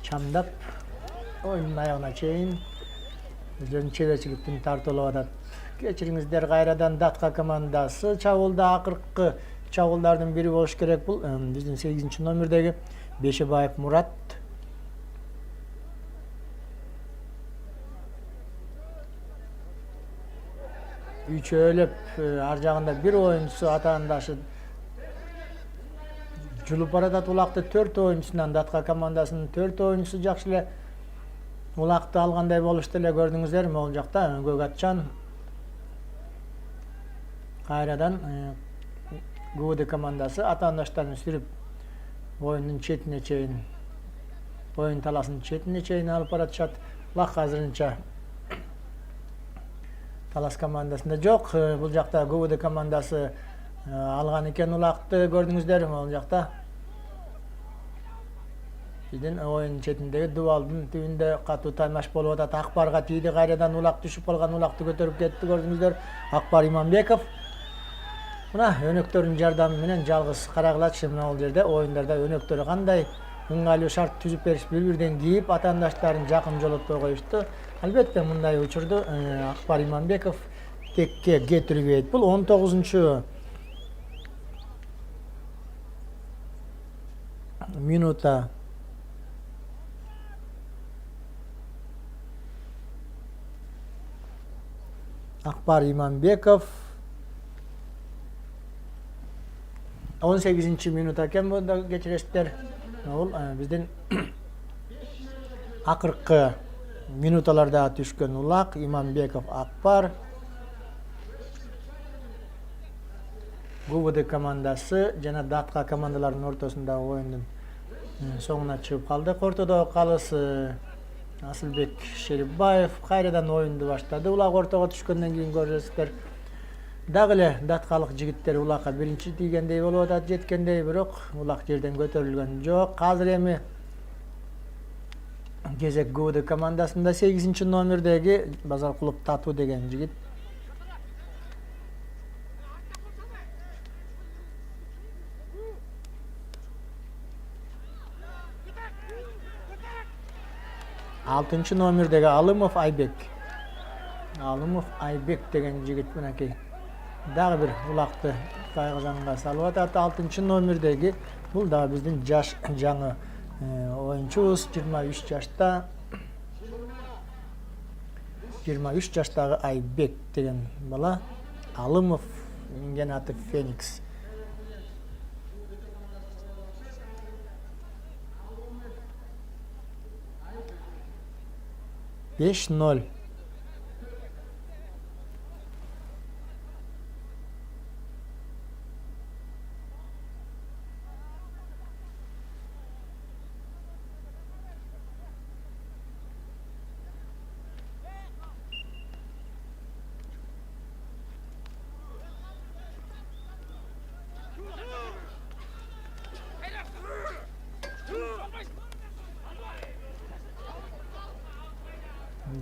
чамдап оюндун аягына чейин өздөрүнүн чеберчиликтин тартуулап атат. Кечириңиздер, кайрадан датка командасы чабуулда акыркы чабуулдардын бири болуш керек. Бул биздин 8-номердеги Бешебаев Мурат. Үчөөлөп ар жагында бир оюнчусу атаандашы жулуп баратат улакты. 4 оюнчусунан датка командасынын 4 оюнчусу жакшы эле улакты алгандай болушту эле көрдүңүздөр. Могул жакта Гөгатчан кайрадан ГУВД командасы атаандаштарын сүрүп оюндун четине чейин, оюн таласынын четине чейин алып баратышат. Улак азырынча Талас командасында жок. Бул жакта ГУВД командасы алган экен улакты көрдүңүздөр. Могул жакта биздин оюн четиндеги дубалдын түбүндө катуу таймаш болуп атат. Акбарга тийди, кайрадан улак түшүп калган, улакты көтөрүп кетти көрдүңүздөр. Акбар Иманбеков мына өнөктөрүнүн жардамы менен жалгыз карагылачы мына бул жерде оюндарда өнөктөрү кандай ыңгайлуу шарт түзүп берип, бири-бирден кийип атаандаштарын жакын жолотпой коюшту. Албетте мындай учурду Акбар Иманбеков текке кетирбейт. Бул 19-минутта Акбар Иманбеков 18-минут экен бул да кечиресиздер. Бул биздин акыркы минуталарда түшкөн улак Иманбеков Акбар. ГУВД командасы жана датка командаларынын ортосунда оюндун соңуна чыгып калды. Ортодо калысы Асылбек Шерипбаев кайрадан оюнду баштады. Улак ортого түшкөндөн кийин көрөсүздөр. Дагы эле даткалык жигиттер улакка биринчи тийгендей болуп атат, жеткендей, бирок улак жерден көтөрүлгөн жок. Азыр эми кезек ГУВД командасында 8-номердеги Базаркулов Татуу деген жигит. 6 номердеги Алымов Айбек. Алымов Айбек деген жигит мынакей. Дагы бир улакты кайгызанга салып атат. 6 номердеги бул да биздин жаш жаңы оюнчубуз 23 жашта. 23 жаштагы Айбек деген бала. Алымов минген аты Феникс. 5-0.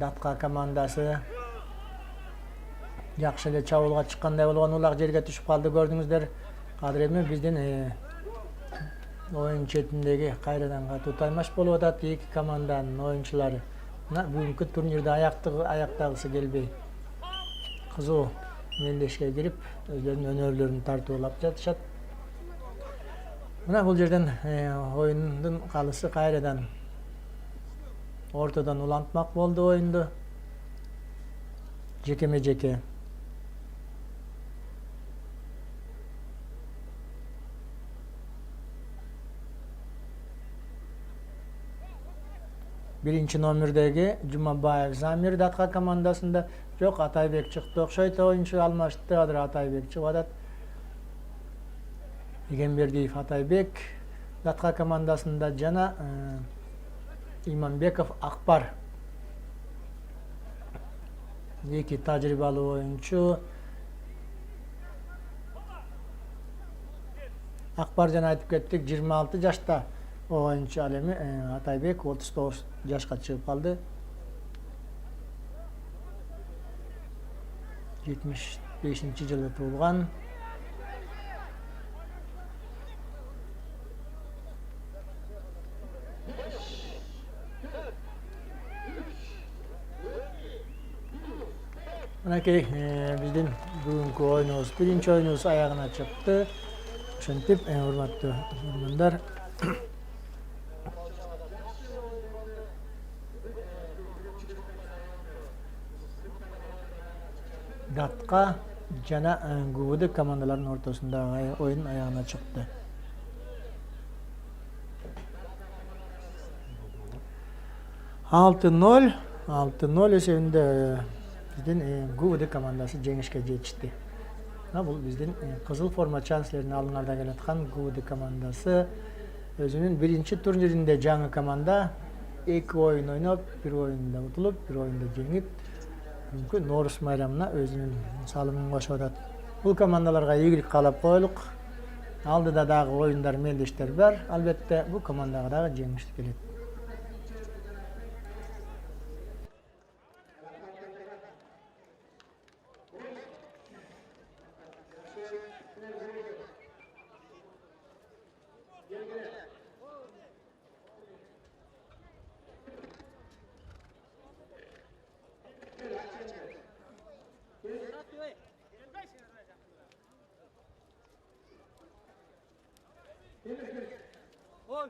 Датка командасы жакшы эле чабуулга чыккандай болгон, улак жерге түшүп калды, көрдүңүздөр. Азыр эми биздин оюн четиндеги кайрадан катуу таймаш болуп атат. Эки команданын оюнчулары бүгүнкү турнирде аяктагысы келбей кызуу мелдешке кирип, өздөрүнүн өнөрлөрүн тартуулап жатышат. Мына бул жерден оюндун калысы кайрадан ортодон улантмак болду оюнду. Жекеме-жеке. Биринчи номердеги Жумабаев Замир Датка командасында. Жок, Атайбек чыкты окшойт, оюнчу алмашты. Азыр Атайбек чыгып атат. Игенбердиев Атайбек Датка командасында жана Иманбеков Акбар. Эки тажрыйбалуу оюнчу. Акбар жана айтып кеттик, 26 жашта оюнчу. Ал эми Атайбек 39 жашка чыгып калды. 75-жылы туулган. Мынакей биздин бүгүнкү оюнубуз, биринчи оюнубуз аягына чыкты. Ошентип, урматтуу көрөрмандар, Датка жана ГУВД командаларынын ортосундагы оюн аягына чыкты. 6-0 эсебинде биздин ГУВД командасы жеңишке жетишти. Бул биздин кызыл форма чанслерин алдыңарда келаткан ГУВД командасы өзүнүн биринчи турниринде жаңы команда 2 оюн ойноп, 1 оюнда утулуп, 1 оюнда жеңип, бүгүнкү Норус майрамына өзүнүн салымын кошуп атат. Бул командаларга ийгилик каалап коелук. Алдыда дагы оюндар, мелдештер бар. Албетте бул командага дагы жеңиш келет. Ой!